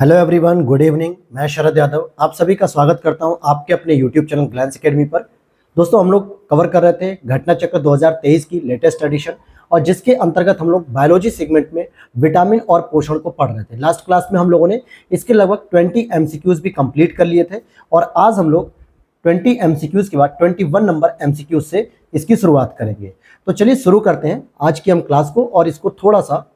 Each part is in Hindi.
Hello everyone, good evening. मैं शरद यादव आप सभी का स्वागत करता हूं आपके अपने यूट्यूब चैनल ग्लैंस एकेडमी पर। दोस्तों, हम लोग कवर कर रहे थे घटना चक्र 2023 की लेटेस्ट एडिशन, और जिसके अंतर्गत हम लोग बायोलॉजी सेगमेंट में विटामिन और पोषण को पढ़ रहे थे। लास्ट क्लास में हम लोगों ने इसके लगभग 20 एमसीक्यूज भी कंप्लीट कर लिए थे, और आज हम लोग 20 एमसीक्यूज के बाद 21 नंबर एमसीक्यूज से इसकी शुरुआत करेंगे। तो चलिए शुरू करते हैं आज की हम क्लास को, और इसको थोड़ा सा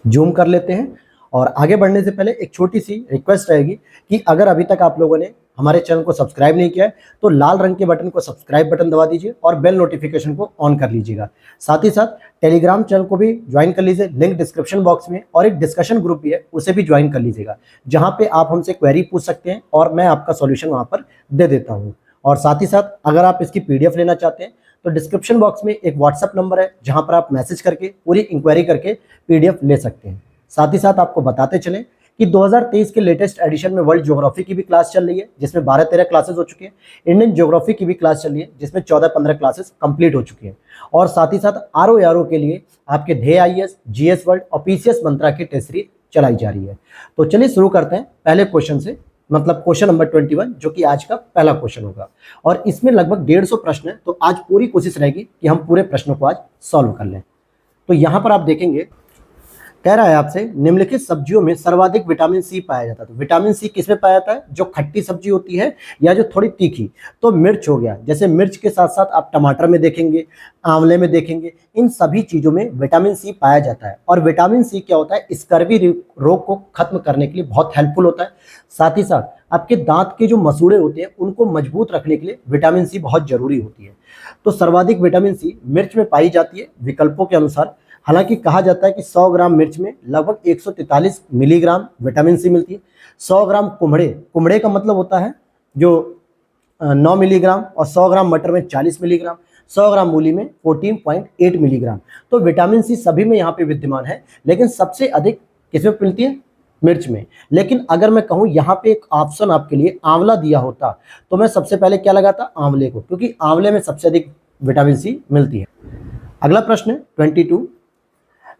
जूम कर लेते हैं। और आगे बढ़ने से पहले एक छोटी सी रिक्वेस्ट रहेगी कि अगर अभी तक आप लोगों ने हमारे चैनल को सब्सक्राइब नहीं किया है तो लाल रंग के बटन को सब्सक्राइब बटन दबा दीजिए और बेल नोटिफिकेशन को ऑन कर लीजिएगा। साथ ही साथ टेलीग्राम चैनल को भी ज्वाइन कर लीजिए, लिंक डिस्क्रिप्शन बॉक्स में, और एक डिस्कशन ग्रुप भी है उसे भी ज्वाइन कर लीजिएगा, जहाँ पे आप हमसे क्वेरी पूछ सकते हैं और मैं आपका सॉल्यूशन वहाँ पर दे देता हूँ। और साथ ही साथ अगर आप इसकी पीडीएफ लेना चाहते हैं तो डिस्क्रिप्शन बॉक्स में एक व्हाट्सएप नंबर है, जहाँ पर आप मैसेज करके पूरी इंक्वायरी करके पीडीएफ ले सकते हैं। साथ ही साथ आपको बताते चलें कि 2023 के लेटेस्ट एडिशन में वर्ल्ड ज्योग्राफी की भी क्लास चल रही है, जिसमें 12-13 क्लासेस हो चुकी हैं। इंडियन ज्योग्राफी की भी क्लास चल रही है, जिसमें 14-15 क्लासेस कंप्लीट हो चुकी हैं। और साथ ही साथ आरओ के लिए आपके ध्येय आईएएस, जीएस वर्ल्ड और पीसीएस मंत्रा की टेस्ट सीरीज चलाई जा रही है। तो चलिए शुरू करते हैं पहले क्वेश्चन से, मतलब क्वेश्चन नंबर 21, जो कि आज का पहला क्वेश्चन होगा। और इसमें लगभग 150 प्रश्न है, तो आज पूरी कोशिश रहेगी कि हम पूरे प्रश्नों को आज सॉल्व कर लें। तो यहाँ पर आप देखेंगे, कह रहा है आपसे निम्नलिखित सब्जियों में सर्वाधिक विटामिन सी पाया जाता है। तो विटामिन सी किसमें पाया जाता है? जो खट्टी सब्जी होती है या जो थोड़ी तीखी। तो मिर्च हो गया, जैसे मिर्च के साथ साथ आप टमाटर में देखेंगे, आंवले में देखेंगे, इन सभी चीज़ों में विटामिन सी पाया जाता है। और विटामिन सी क्या होता है? स्कर्वी रोग को खत्म करने के लिए बहुत हेल्पफुल होता है। साथ ही साथ आपके दांत के जो मसूड़े होते हैं उनको मजबूत रखने के लिए विटामिन सी बहुत जरूरी होती है। तो सर्वाधिक विटामिन सी मिर्च में पाई जाती है विकल्पों के अनुसार। हालांकि कहा जाता है कि 100 ग्राम मिर्च में लगभग 143 मिलीग्राम विटामिन सी मिलती है। 100 ग्राम कुम्हड़े का मतलब होता है जो 9 मिलीग्राम, और 100 ग्राम मटर में 40 मिलीग्राम, 100 ग्राम मूली में 14.8 मिलीग्राम। तो विटामिन सी सभी में यहाँ पे विद्यमान है, लेकिन सबसे अधिक किसमें मिलती है? मिर्च में। लेकिन अगर मैं कहूँ यहाँ पे एक ऑप्शन आपके लिए आंवला दिया होता तो मैं सबसे पहले क्या लगाता? आंवले को, क्योंकि आंवले में सबसे अधिक विटामिन सी मिलती है। अगला प्रश्न है 22।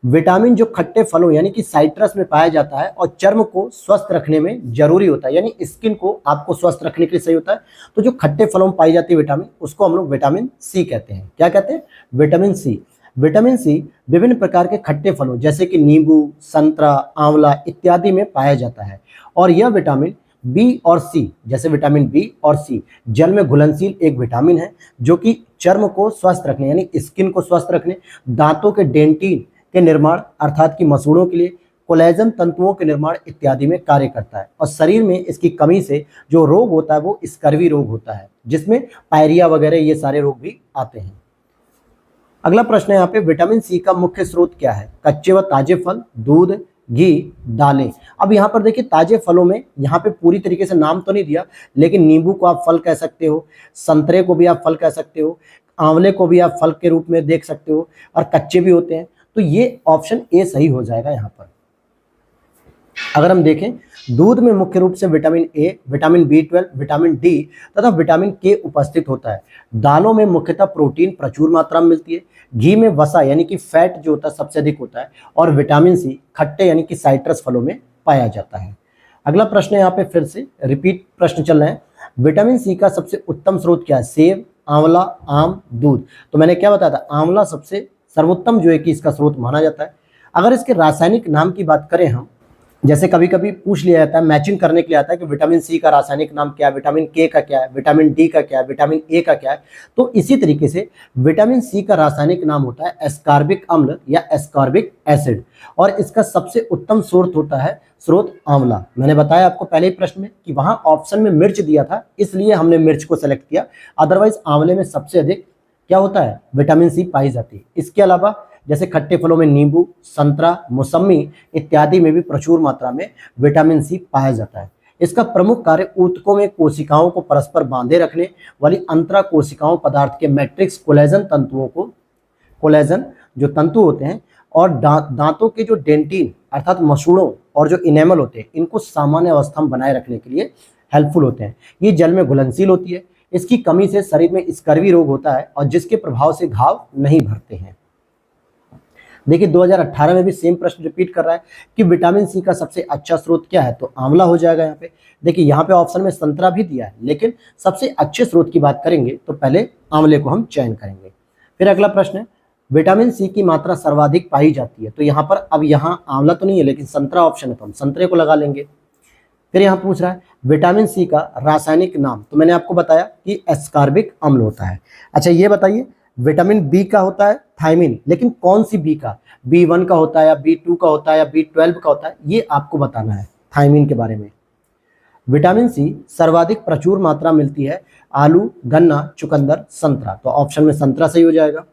विटामिन जो खट्टे फलों यानी कि साइट्रस में पाया जाता है और चर्म को स्वस्थ रखने में जरूरी होता है, यानी स्किन को आपको स्वस्थ रखने के लिए सही होता है। तो जो खट्टे फलों में पाई जाती है विटामिन, उसको हम लोग विटामिन सी कहते हैं। क्या कहते हैं? Vitamin C. विटामिन सी विभिन्न प्रकार के खट्टे फलों जैसे कि नींबू, संतरा, आंवला इत्यादि में पाया जाता है। और यह विटामिन बी और सी, जैसे विटामिन बी और सी जल में घुलनशील एक विटामिन है, जो कि चर्म को स्वस्थ रखने यानी स्किन को स्वस्थ रखने, दांतों के डेंटिन के निर्माण अर्थात कि मसूड़ों के लिए, कोलेजन तंतुओं के निर्माण इत्यादि में कार्य करता है। और शरीर में इसकी कमी से जो रोग होता है वो स्कर्वी रोग होता है, जिसमें पायरिया वगैरह ये सारे रोग भी आते हैं। अगला प्रश्न है यहाँ पे, विटामिन सी का मुख्य स्रोत क्या है? कच्चे व ताजे फल, दूध, घी, दालें। अब यहाँ पर देखिए, ताजे फलों में यहाँ पे पूरी तरीके से नाम तो नहीं दिया, लेकिन नींबू को आप फल कह सकते हो, संतरे को भी आप फल कह सकते हो, आंवले को भी आप फल के रूप में देख सकते हो, और कच्चे भी होते हैं। तो ये ऑप्शन ए सही हो जाएगा यहाँ पर। अगर हम देखें, दूध में मुख्य रूप से vitamin A, vitamin B12, vitamin D तथा विटामिन के उपस्थित होता है। दालों में मुख्यतः प्रोटीन प्रचुर मात्रा में मिलती है। घी में वसा यानी कि फैट जो होता है सबसे अधिक होता है। और विटामिन सी खट्टे यानी कि साइट्रस फलों में पाया जाता है। अगला प्रश्न यहाँ पे फिर से रिपीट प्रश्न चल रहे हैं। विटामिन सी का सबसे उत्तम स्रोत क्या है? सेब, आंवला, आम, दूध। तो मैंने क्या बताया था? आंवला सबसे सर्वोत्तम जो है कि इसका स्रोत माना जाता है। अगर इसके रासायनिक नाम की बात करें हम, जैसे कभी कभी पूछ लिया जाता है, मैचिंग करने के लिए आता है कि विटामिन सी का रासायनिक नाम क्या है, विटामिन के का क्या है, विटामिन डी का क्या है, विटामिन ए का क्या है। तो इसी तरीके से विटामिन सी का रासायनिक नाम होता है एस्कॉर्बिक अम्ल या एस्कॉर्बिक एसिड, और इसका सबसे उत्तम स्रोत होता है स्रोत आंवला। मैंने बताया आपको पहले ही प्रश्न में कि वहां ऑप्शन में मिर्च दिया था, इसलिए हमने मिर्च को सेलेक्ट किया। अदरवाइज आंवले में सबसे अधिक क्या होता है? विटामिन सी पाई जाती है। इसके अलावा जैसे खट्टे फलों में नींबू, संतरा, मौसमी इत्यादि में भी प्रचुर मात्रा में विटामिन सी पाया जाता है। इसका प्रमुख कार्य ऊतकों में कोशिकाओं को परस्पर बांधे रखने वाली अंतरा कोशिकाओं पदार्थ के मैट्रिक्स कोलेजन तंतुओं को, कोलेजन जो तंतु होते हैं, और दांतों के जो डेंटिन अर्थात मसूड़ों और जो इनेमल होते हैं, इनको सामान्य अवस्था में बनाए रखने के लिए हेल्पफुल होते हैं। ये जल में घुलनशील होती है। इसकी कमी से शरीर में स्कर्वी रोग होता है, और जिसके प्रभाव से घाव नहीं भरते हैं। देखिए 2018 में भी सेम प्रश्न रिपीट कर रहा है कि विटामिन सी का सबसे अच्छा स्रोत क्या है, तो आंवला हो जाएगा यहाँ पे। देखिए यहाँ पे ऑप्शन में संतरा भी दिया है, लेकिन सबसे अच्छे स्रोत की बात करेंगे तो पहले आंवले को हम चयन करेंगे। फिर अगला प्रश्न है, विटामिन सी की मात्रा सर्वाधिक पाई जाती है, तो यहाँ पर अब यहाँ आंवला तो नहीं है लेकिन संतरा ऑप्शन है, तो हम संतरे को लगा लेंगे। फिर यहाँ पूछ रहा है विटामिन सी का रासायनिक नाम, तो मैंने आपको बताया कि एस्कॉर्बिक अम्ल होता है। अच्छा ये बताइए, विटामिन बी का होता है थायमिन, लेकिन कौन सी बी का, B1 का होता है या B2 का होता है या B12 का होता है, ये आपको बताना है थायमिन के बारे में। विटामिन सी सर्वाधिक प्रचुर मात्रा मिलती है आलू, गन्ना, चुकंदर, संतरा, तो ऑप्शन में संतरा सही हो जाएगा।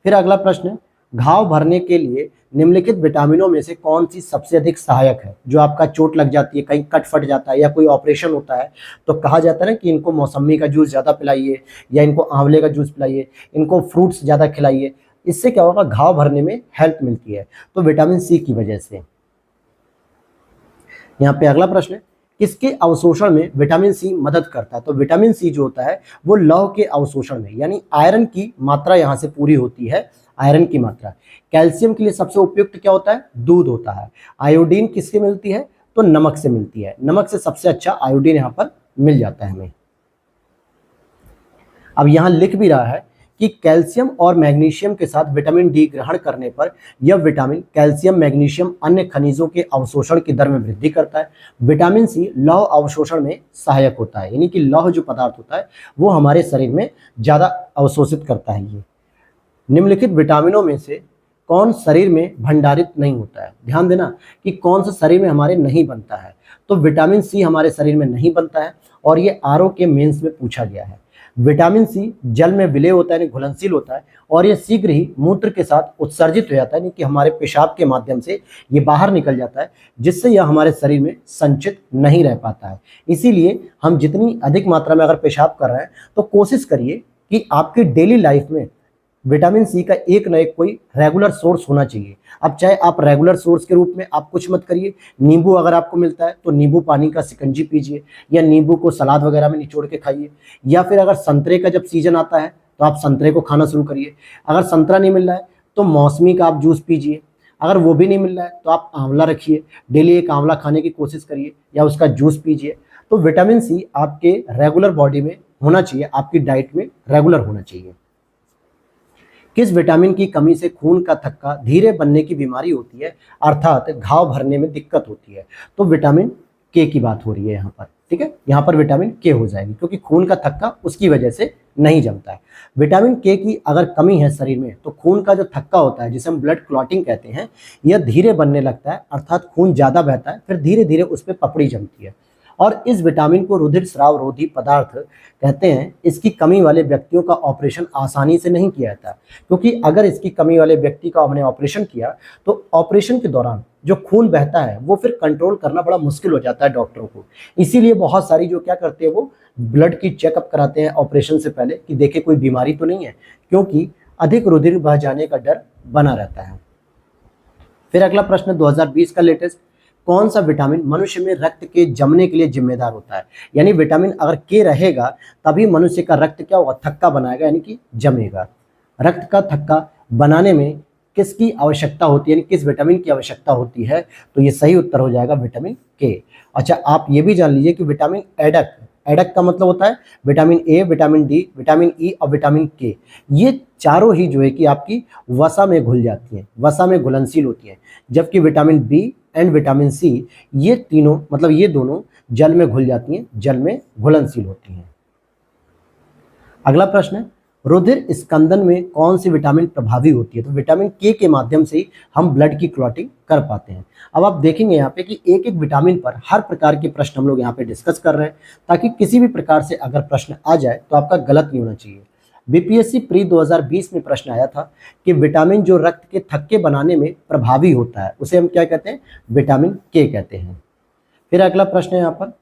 फिर अगला प्रश्न है, घाव भरने के लिए निम्नलिखित विटामिनों में से कौन सी सबसे अधिक सहायक है। जो आपका चोट लग जाती है, कहीं कट फट जाता है या कोई ऑपरेशन होता है, तो कहा जाता है ना कि इनको मौसमी का जूस ज़्यादा पिलाइए या इनको आंवले का जूस पिलाइए, इनको फ्रूट्स ज़्यादा खिलाइए। इससे क्या होगा, घाव भरने में हेल्प मिलती है, तो विटामिन सी की वजह से। यहाँ पे अगला प्रश्न है, किसके अवशोषण में विटामिन सी मदद करता है, तो विटामिन सी जो होता है वो लौह के अवशोषण में, यानी आयरन की मात्रा यहाँ से पूरी होती है, आयरन की मात्रा। कैल्शियम के लिए सबसे उपयुक्त क्या होता है, दूध होता है। आयोडीन किससे मिलती है, तो नमक से मिलती है, नमक से सबसे अच्छा आयोडीन यहाँ पर मिल जाता है हमें। अब यहाँ लिख भी रहा है कि कैल्शियम और मैग्नीशियम के साथ विटामिन डी ग्रहण करने पर यह विटामिन कैल्शियम, मैग्नीशियम, अन्य खनिजों के अवशोषण की दर में वृद्धि करता है। विटामिन सी लौह अवशोषण में सहायक होता है, यानी कि लौह जो पदार्थ होता है वो हमारे शरीर में ज़्यादा अवशोषित करता है। ये निम्नलिखित विटामिनों में से कौन शरीर में भंडारित नहीं होता है, ध्यान देना कि कौन सा शरीर में हमारे नहीं बनता है, तो विटामिन सी हमारे शरीर में नहीं बनता है, और ये आरओ के मेंस में पूछा गया है। विटामिन सी जल में विलय होता है, यानी घुलनशील होता है, और ये शीघ्र ही मूत्र के साथ उत्सर्जित हो जाता है, यानी कि हमारे पेशाब के माध्यम से ये बाहर निकल जाता है, जिससे यह हमारे शरीर में संचित नहीं रह पाता है। इसीलिए हम जितनी अधिक मात्रा में अगर पेशाब कर रहे हैं तो कोशिश करिए कि आपकी डेली लाइफ में विटामिन सी का एक न एक कोई रेगुलर सोर्स होना चाहिए। अब चाहे आप रेगुलर सोर्स के रूप में आप कुछ मत करिए, नींबू अगर आपको मिलता है तो नींबू पानी का शिकंजी पीजिए, या नींबू को सलाद वगैरह में निचोड़ के खाइए, या फिर अगर संतरे का जब सीजन आता है तो आप संतरे को खाना शुरू करिए। अगर संतरा नहीं मिल रहा है तो मौसमी का आप जूस पीजिए। अगर वो भी नहीं मिल रहा है तो आप आंवला रखिए, डेली एक आंवला खाने की कोशिश करिए या उसका जूस पीजिए। तो विटामिन सी आपके रेगुलर बॉडी में होना चाहिए, आपकी डाइट में रेगुलर होना चाहिए। किस विटामिन की कमी से खून का थक्का धीरे बनने की बीमारी होती है, अर्थात घाव भरने में दिक्कत होती है, तो विटामिन के की बात हो रही है यहाँ पर। ठीक है, यहाँ पर विटामिन के हो जाएगी, क्योंकि खून का थक्का उसकी वजह से नहीं जमता है। विटामिन के की अगर कमी है शरीर में तो खून का जो थक्का होता है, जिसे हम ब्लड क्लॉटिंग कहते हैं, यह धीरे बनने लगता है, अर्थात खून ज़्यादा बहता है, फिर धीरे धीरे उस पर पपड़ी जमती है। और इस विटामिन को रुधिर स्राव रोधी पदार्थ कहते हैं। इसकी कमी वाले व्यक्तियों का ऑपरेशन आसानी से नहीं किया जाता, क्योंकि अगर इसकी कमी वाले व्यक्ति का हमने ऑपरेशन किया तो ऑपरेशन के दौरान जो खून बहता है वो फिर कंट्रोल करना बड़ा मुश्किल हो जाता है डॉक्टरों को। इसीलिए बहुत सारी जो क्या करते हैं वो ब्लड की चेकअप कराते हैं ऑपरेशन से पहले कि देखे कोई बीमारी तो नहीं है, क्योंकि अधिक रुधिर बह जाने का डर बना रहता है। फिर अगला प्रश्न 2020 का लेटेस्ट, कौन सा विटामिन मनुष्य में रक्त के जमने के लिए जिम्मेदार होता है। यानी विटामिन अगर के रहेगा तभी मनुष्य का रक्त क्या होगा, थक्का बनाएगा, यानी कि जमेगा। रक्त का थक्का बनाने में किसकी आवश्यकता होती है, यानी किस विटामिन की आवश्यकता होती है, तो ये सही उत्तर हो जाएगा विटामिन के। अच्छा आप ये भी जान लीजिए कि विटामिन एडक, एडक का मतलब होता है vitamin A, vitamin D, vitamin E और विटामिन के, ये चारों ही जो है कि आपकी वसा में घुल जाती हैं, वसा में घुलनशील होती हैं। जबकि vitamin B and vitamin C ये तीनों मतलब ये दोनों जल में घुल जाती हैं, जल में घुलनशील होती हैं। अगला प्रश्न है, रुधिर स्कंदन में कौन सी विटामिन प्रभावी होती है, तो विटामिन के माध्यम से ही हम ब्लड की क्लॉटिंग कर पाते हैं। अब आप देखेंगे यहाँ पे कि एक एक विटामिन पर हर प्रकार के प्रश्न हम लोग यहाँ पे डिस्कस कर रहे हैं, ताकि किसी भी प्रकार से अगर प्रश्न आ जाए तो आपका गलत नहीं होना चाहिए। बीपीएससी प्री 2020 में प्रश्न आया था कि विटामिन जो रक्त के थक्के बनाने में प्रभावी होता है उसे हम क्या कहते हैं, विटामिन के कहते हैं। फिर अगला प्रश्न है यहाँ पर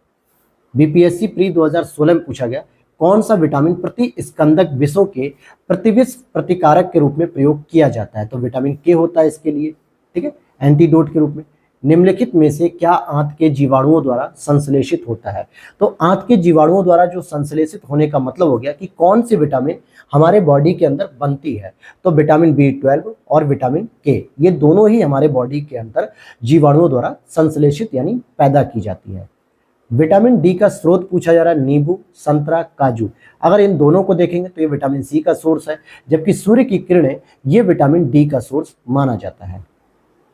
बीपीएससी प्री 2016 में पूछा गया, कौन सा विटामिन प्रति स्कंदक विषों के प्रतिविष प्रतिकारक के रूप में प्रयोग किया जाता है, तो विटामिन के होता है इसके लिए, ठीक है, एंटीडोट के रूप में। निम्नलिखित में से क्या आंत के जीवाणुओं द्वारा संश्लेषित होता है। तो आंत के जीवाणुओं द्वारा जो संश्लेषित होने का मतलब हो गया कि कौन सी विटामिन हमारे बॉडी के अंदर बनती है। तो विटामिन B12 और विटामिन K ये दोनों ही हमारे बॉडी के अंदर जीवाणुओं द्वारा संश्लेषित यानी पैदा की जाती है। विटामिन डी का स्रोत पूछा जा रहा है, नींबू, संतरा, काजू। अगर इन दोनों को देखेंगे तो ये विटामिन सी का सोर्स है, जबकि सूर्य की किरणें ये विटामिन डी का सोर्स माना जाता है।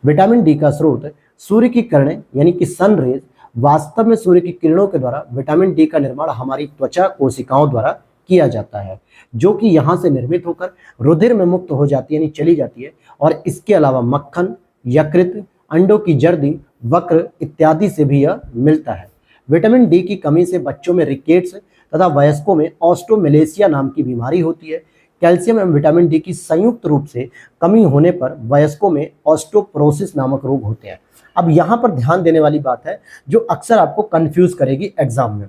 विटामिन डी का स्रोत सूर्य की किरणें यानी कि सन रेज। वास्तव में सूर्य की किरणों के द्वारा विटामिन डी का निर्माण हमारी त्वचा कोशिकाओं द्वारा किया जाता है, जो कि यहाँ से निर्मित होकर रुधिर में मुक्त हो जाती है यानी चली जाती है। और इसके अलावा मक्खन, यकृत, अंडों की जर्दी, वक्र इत्यादि से भी यह मिलता है। विटामिन डी की कमी से बच्चों में रिकेट्स तथा वयस्कों में ऑस्टोमेलेसिया नाम की बीमारी होती है। कैल्शियम एवं विटामिन डी की संयुक्त रूप से कमी होने पर वयस्कों में ऑस्टोपोरोसिस नामक रोग होते हैं। अब यहाँ पर ध्यान देने वाली बात है जो अक्सर आपको कंफ्यूज करेगी एग्जाम में।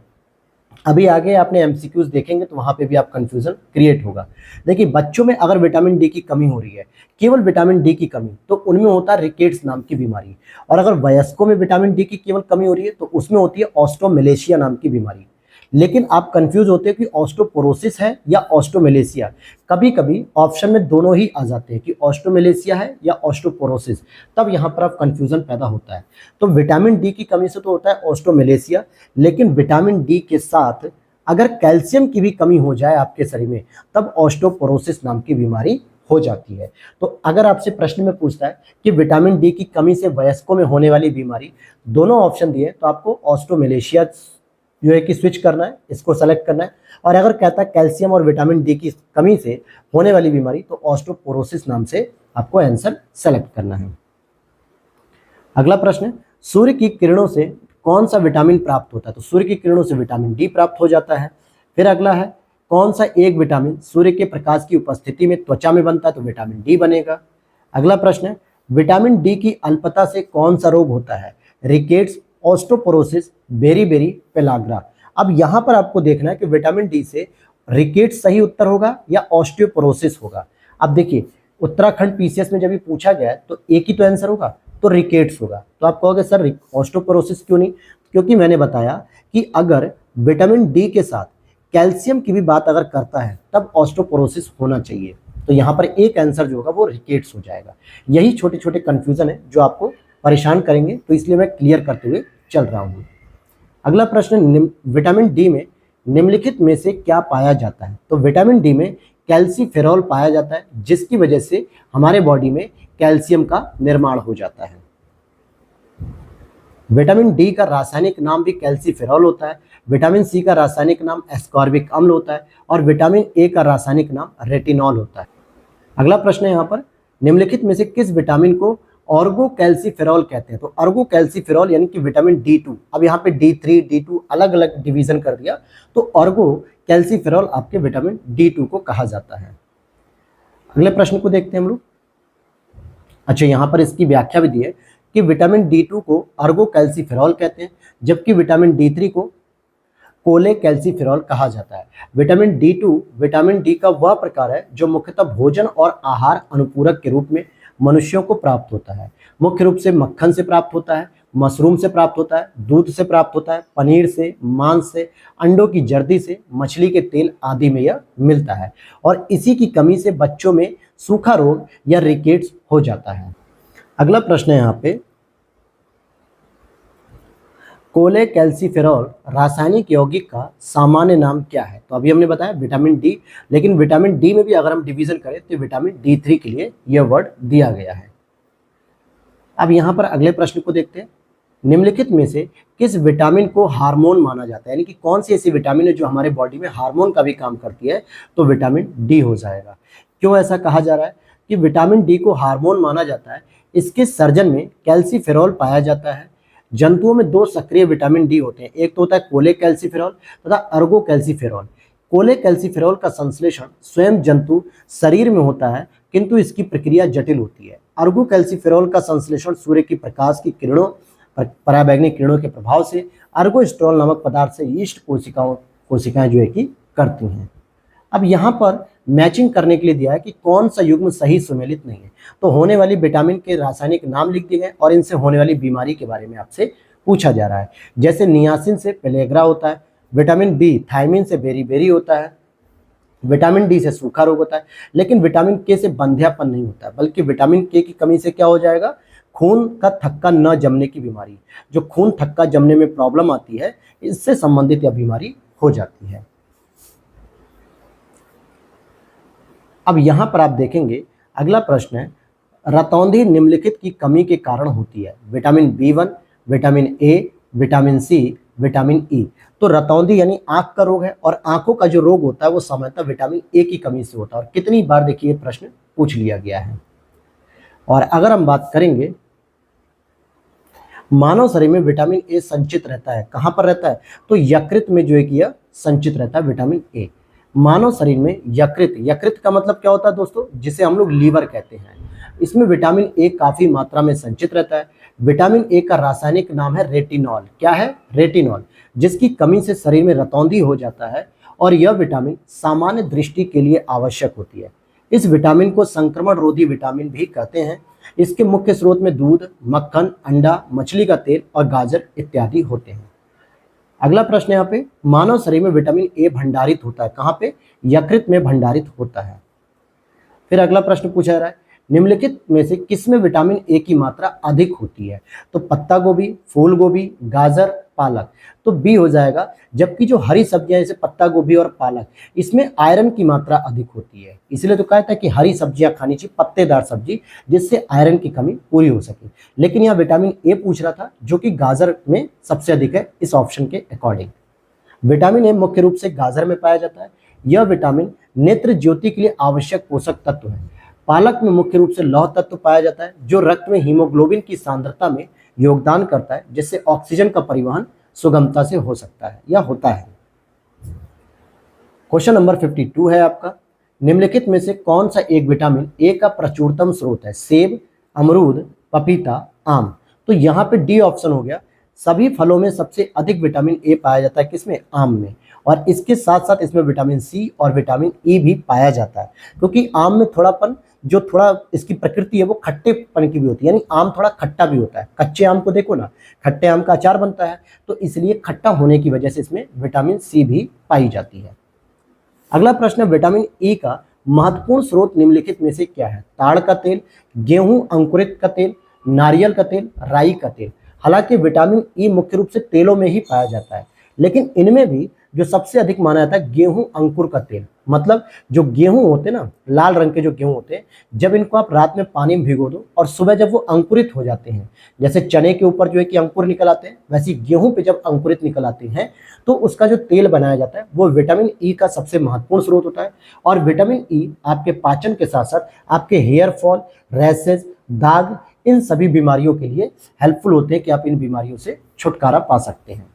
अभी आगे आपने एमसीक्यूज देखेंगे तो वहां पे भी आप कंफ्यूजन क्रिएट होगा। देखिए, बच्चों में अगर विटामिन डी की कमी हो रही है, केवल विटामिन डी की कमी, तो उनमें होता है रिकेट्स नाम की बीमारी। और अगर वयस्कों में विटामिन डी की केवल कमी हो रही है तो उसमें होती है ऑस्टोमेलेशिया नाम की बीमारी। लेकिन आप कंफ्यूज होते हैं कि ऑस्टोपोरोसिस है या ऑस्टोमेलेशिया। कभी कभी ऑप्शन में दोनों ही आ जाते हैं कि ऑस्टोमेलेशिया है या ऑस्टोपोरोसिस, तब यहाँ पर आप कंफ्यूजन पैदा होता है। तो विटामिन डी की कमी से तो होता है ऑस्टोमेलेशिया, लेकिन विटामिन डी के साथ अगर कैल्शियम की भी कमी हो जाए आपके शरीर में तब ऑस्टोपोरोसिस नाम की बीमारी हो जाती है। तो अगर आपसे प्रश्न में पूछता है कि विटामिन डी की कमी से वयस्कों में होने वाली बीमारी, दोनों ऑप्शन दिए तो आपको ऑस्टोमेलेशिया जो है कि स्विच करना है, इसको सेलेक्ट करना है। और अगर कहता है कैल्शियम और विटामिन डी की कमी से होने वाली बीमारी तो ऑस्टोपोरोसिस नाम से आपको आंसर सेलेक्ट करना है। अगला प्रश्न, सूर्य की किरणों से कौन सा विटामिन प्राप्त होता है। तो सूर्य की किरणों से विटामिन डी प्राप्त हो जाता है। फिर अगला है, कौन सा एक विटामिन सूर्य के प्रकाश की उपस्थिति में त्वचा में बनता है, तो विटामिन डी बनेगा। अगला प्रश्न है, विटामिन डी की अल्पता से कौन सा रोग होता है, रिकेट्स, ऑस्टोपोरोसिस, बेरी-बेरी, पेलाग्रा। अब यहाँ पर आपको देखना है कि विटामिन डी से रिकेट्स सही उत्तर होगा या ऑस्टियोपोरोसिस होगा। अब देखिए, उत्तराखंड पीसीएस में जब ये पूछा गया है तो एक ही तो आंसर होगा, तो रिकेट्स होगा। तो आप कहोगे सर ऑस्टोपोरोसिस क्यों नहीं, क्योंकि मैंने बताया कि अगर विटामिन डी के साथ कैल्शियम की भी बात अगर करता है तब ऑस्टोपोरोसिस होना चाहिए। तो यहाँ पर एक आंसर जो होगा वो रिकेट्स हो जाएगा। यही छोटे छोटे कंफ्यूजन है जो आपको परेशान करेंगे, तो इसलिए मैं क्लियर करते हुए चल रहा हूँ। अगला प्रश्न, विटामिन डी में निम्नलिखित में से क्या पाया जाता है। तो विटामिन डी में कैल्सीफेरॉल पाया जाता है, जिसकी वजह से हमारे बॉडी में कैल्शियम का निर्माण हो जाता है। विटामिन डी का रासायनिक नाम भी कैल्सीफेरॉल होता है। विटामिन सी का रासायनिक नाम एस्कॉर्बिक अम्ल होता है और विटामिन ए का रासायनिक नाम रेटिनॉल होता है। अगला प्रश्न है यहाँ पर, निम्नलिखित में से किस विटामिन को ऑर्गो कैल्सीफेरॉल कहते हैं। तो ऑर्गो कैल्सीफेरॉल यानी कि विटामिन D2। अब यहाँ पे D3, D2 अलग अलग डिवीजन कर दिया, तो ऑर्गो कैल्सीफेरॉल आपके विटामिन D2 को कहा जाता है। अगले प्रश्न को देखते हैं हम लोग। अच्छा, यहाँ पर इसकी व्याख्या भी दी है कि विटामिन D2 को ऑर्गो कैल्सीफेरॉल कहते हैं, जबकि विटामिन D3 को कोले कैल्सीफेरॉल कहा जाता है। विटामिन D2 विटामिन डी का वह प्रकार है जो मुख्यतः भोजन और आहार अनुपूरक के रूप में मनुष्यों को प्राप्त होता है। मुख्य रूप से मक्खन से प्राप्त होता है, मशरूम से प्राप्त होता है, दूध से प्राप्त होता है, पनीर से, मांस से, अंडों की जर्दी से, मछली के तेल आदि में यह मिलता है। और इसी की कमी से बच्चों में सूखा रोग या रिकेट्स हो जाता है। अगला प्रश्न है यहाँ पे, कोले कैल्सीफेरॉल रासायनिक यौगिक का सामान्य नाम क्या है। तो अभी हमने बताया विटामिन डी, लेकिन विटामिन डी में भी अगर हम डिवीजन करें तो विटामिन D3 के लिए यह वर्ड दिया गया है। अब यहाँ पर अगले प्रश्न को देखते हैं, निम्नलिखित में से किस विटामिन को हार्मोन माना जाता है, यानी कि कौन सी ऐसी विटामिन है जो हमारे बॉडी में हार्मोन का भी काम करती है। तो विटामिन डी हो जाएगा। क्यों ऐसा कहा जा रहा है कि विटामिन डी को हार्मोन माना जाता है, इसके सर्जन में कैल्सीफेरॉल पाया जाता है। जंतुओं में दो सक्रिय विटामिन डी होते हैं, एक तो होता है कोले कैल्सीफेरॉल तथा अर्गो कैल्सीफेरॉल। कोले कैल्सीफेरॉल का संश्लेषण स्वयं जंतु शरीर में होता है, किंतु इसकी प्रक्रिया जटिल होती है। अर्गो कैल्सीफेरॉल का संश्लेषण सूर्य की प्रकाश की किरणों, पराबैंगनी किरणों के प्रभाव से अर्गोस्ट्रोल नामक पदार्थ से यीस्ट कोशिकाएं जो है कि करती हैं। अब यहाँ पर मैचिंग करने के लिए दिया है कि कौन सा युग्म सही सुमेलित नहीं है। तो होने वाली विटामिन के रासायनिक नाम लिख दिए गए और इनसे होने वाली बीमारी के बारे में आपसे पूछा जा रहा है। जैसे नियासिन से पेलेग्रा होता है, विटामिन बी थायमिन से बेरी होता है, विटामिन डी से सूखा रोग होता है, लेकिन विटामिन के से बंध्यापन नहीं होता है, बल्कि विटामिन के की कमी से क्या हो जाएगा, खून का थक्का न जमने की बीमारी। जो खून थक्का जमने में प्रॉब्लम आती है, इससे संबंधित यह बीमारी हो जाती है। अब यहां पर आप देखेंगे अगला प्रश्न है, रतौंधी निम्नलिखित की कमी के कारण होती है। Vitamin B1, vitamin A, vitamin C, vitamin E. तो रतौंधी यानी आंख का रोग है और आंखों का जो रोग होता है वो सामान्यतः विटामिन ए की कमी से होता है। और कितनी बार देखिए प्रश्न पूछ लिया गया है। और अगर हम बात करेंगे, मानव शरीर में विटामिन ए संचित रहता है। कहां पर रहता है, तो यकृत में जो है कि यह संचित रहता है विटामिन ए। मानव शरीर में यकृत का मतलब क्या होता है दोस्तों, जिसे हम लोग लीवर कहते हैं। इसमें विटामिन ए काफी मात्रा में संचित रहता है। विटामिन ए का रासायनिक नाम है रेटिनॉल। क्या है, रेटिनॉल, जिसकी कमी से शरीर में रतौंधी हो जाता है और यह विटामिन सामान्य दृष्टि के लिए आवश्यक होती है। इस विटामिन को संक्रमण रोधी विटामिन भी कहते हैं। इसके मुख्य स्रोत में दूध, मक्खन, अंडा, मछली का तेल और गाजर इत्यादि होते हैं। अगला प्रश्न यहाँ पे, मानव शरीर में विटामिन ए भंडारित होता है। कहाँ पे, यकृत में भंडारित होता है। फिर अगला प्रश्न पूछा जा रहा है, निम्नलिखित में से किसमें विटामिन ए की मात्रा अधिक होती है। तो पत्ता गोभी, फूल गोभी, गाजर, पालक। तो बी हो जाएगा। जबकि जो हरी सब्जियां जैसे पत्ता गोभी और पालक, इसमें आयरन की मात्रा अधिक होती है। इसलिए तो कहा था कि हरी सब्जियां खानी चाहिए, पत्तेदार सब्जी, जिससे आयरन की कमी पूरी हो सके। लेकिन यहाँ विटामिन ए पूछ रहा था, जो कि गाजर में सबसे अधिक है इस ऑप्शन के अकॉर्डिंग। विटामिन ए मुख्य रूप से गाजर में पाया जाता है। यह विटामिन नेत्र ज्योति के लिए आवश्यक पोषक तत्व है। पालक में मुख्य रूप से लौह तत्व पाया जाता है, जो रक्त में हीमोग्लोबिन की सांद्रता में योगदान करता है, जिससे ऑक्सीजन का परिवहन सुगमता से हो सकता है या होता है। क्वेश्चन नंबर 52 है आपका, निम्नलिखित में से कौन सा एक विटामिन ए का प्रचुरतम स्रोत है। सेब, अमरूद, पपीता, आम। तो यहाँ पे डी ऑप्शन हो गया। सभी फलों में सबसे अधिक विटामिन ए पाया जाता है, किसमें, आम में। और इसके साथ साथ इसमें विटामिन सी और विटामिन ई भी पाया जाता है, क्योंकि आम में थोड़ापन, जो थोड़ा इसकी प्रकृति है वो खट्टेपन की भी होती है, यानी आम थोड़ा खट्टा भी होता है। कच्चे आम को देखो ना, खट्टे आम का अचार बनता है, तो इसलिए खट्टा होने की वजह से इसमें विटामिन सी भी पाई जाती है। अगला प्रश्न, विटामिन ई का महत्वपूर्ण स्रोत निम्नलिखित में से क्या है। ताड़ का तेल, गेहूं अंकुरित का तेल, नारियल का तेल, राई का तेल। हालांकि विटामिन ई मुख्य रूप से तेलों में ही पाया जाता है, लेकिन इनमें भी जो सबसे अधिक माना जाता है गेहूं अंकुर का तेल। मतलब जो गेहूं होते हैं ना, लाल रंग के जो गेहूं होते हैं, जब इनको आप रात में पानी में भिगो दो और सुबह जब वो अंकुरित हो जाते हैं, जैसे चने के ऊपर जो है कि अंकुर निकल आते हैं, वैसे गेहूं पे जब अंकुरित निकल आते हैं तो उसका जो तेल बनाया जाता है वो विटामिन ई का सबसे महत्वपूर्ण स्रोत होता है। और विटामिन ई आपके पाचन के साथ साथ आपके हेयर फॉल, रैशेज, दाग, इन सभी बीमारियों के लिए हेल्पफुल होते हैं कि आप इन बीमारियों से छुटकारा पा सकते हैं।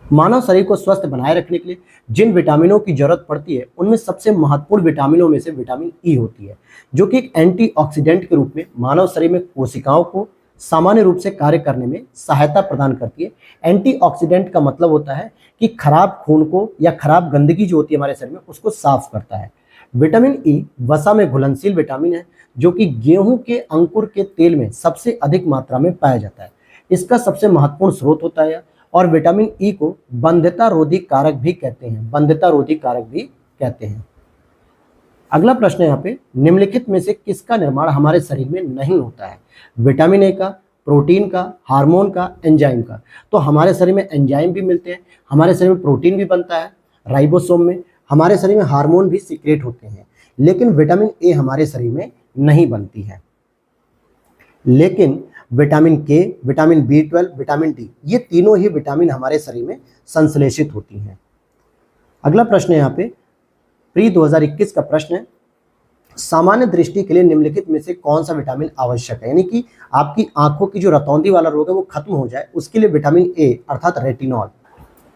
मानव शरीर को स्वस्थ बनाए रखने के लिए जिन विटामिनों की जरूरत पड़ती है, उनमें सबसे महत्वपूर्ण विटामिनों में से विटामिन ई होती है, जो कि एक एंटीऑक्सीडेंट के रूप में मानव शरीर में कोशिकाओं को सामान्य रूप से कार्य करने में सहायता प्रदान करती है। एंटीऑक्सीडेंट का मतलब होता है कि खराब खून को या खराब गंदगी जो होती है हमारे शरीर में, उसको साफ करता है। विटामिन ई वसा में घुलनशील विटामिन है, जो कि गेहूं के अंकुर के तेल में सबसे अधिक मात्रा में पाया जाता है। इसका सबसे महत्वपूर्ण स्रोत होता है। और विटामिन ई को बंध्यता रोधी कारक भी कहते हैं, बंध्यता रोधी कारक भी कहते हैं। अगला प्रश्न है यहाँ पे, निम्नलिखित में से किसका निर्माण हमारे शरीर में नहीं होता है। विटामिन ए का, प्रोटीन का, हार्मोन का, एंजाइम का। तो हमारे शरीर में एंजाइम भी मिलते हैं, हमारे शरीर में प्रोटीन भी बनता है राइबोसोम में, हमारे शरीर में हार्मोन भी सीक्रेट होते हैं, लेकिन विटामिन ए हमारे शरीर में नहीं बनती है। लेकिन विटामिन के, विटामिन B12, विटामिन डी, ये तीनों ही विटामिन हमारे शरीर में संश्लेषित होती हैं। अगला प्रश्न है यहाँ पे, प्री 2021 का प्रश्न है, सामान्य दृष्टि के लिए निम्नलिखित में से कौन सा विटामिन आवश्यक है। यानी कि आपकी आंखों की जो रतौंधी वाला रोग है वो खत्म हो जाए, उसके लिए विटामिन ए अर्थात रेटिनॉल।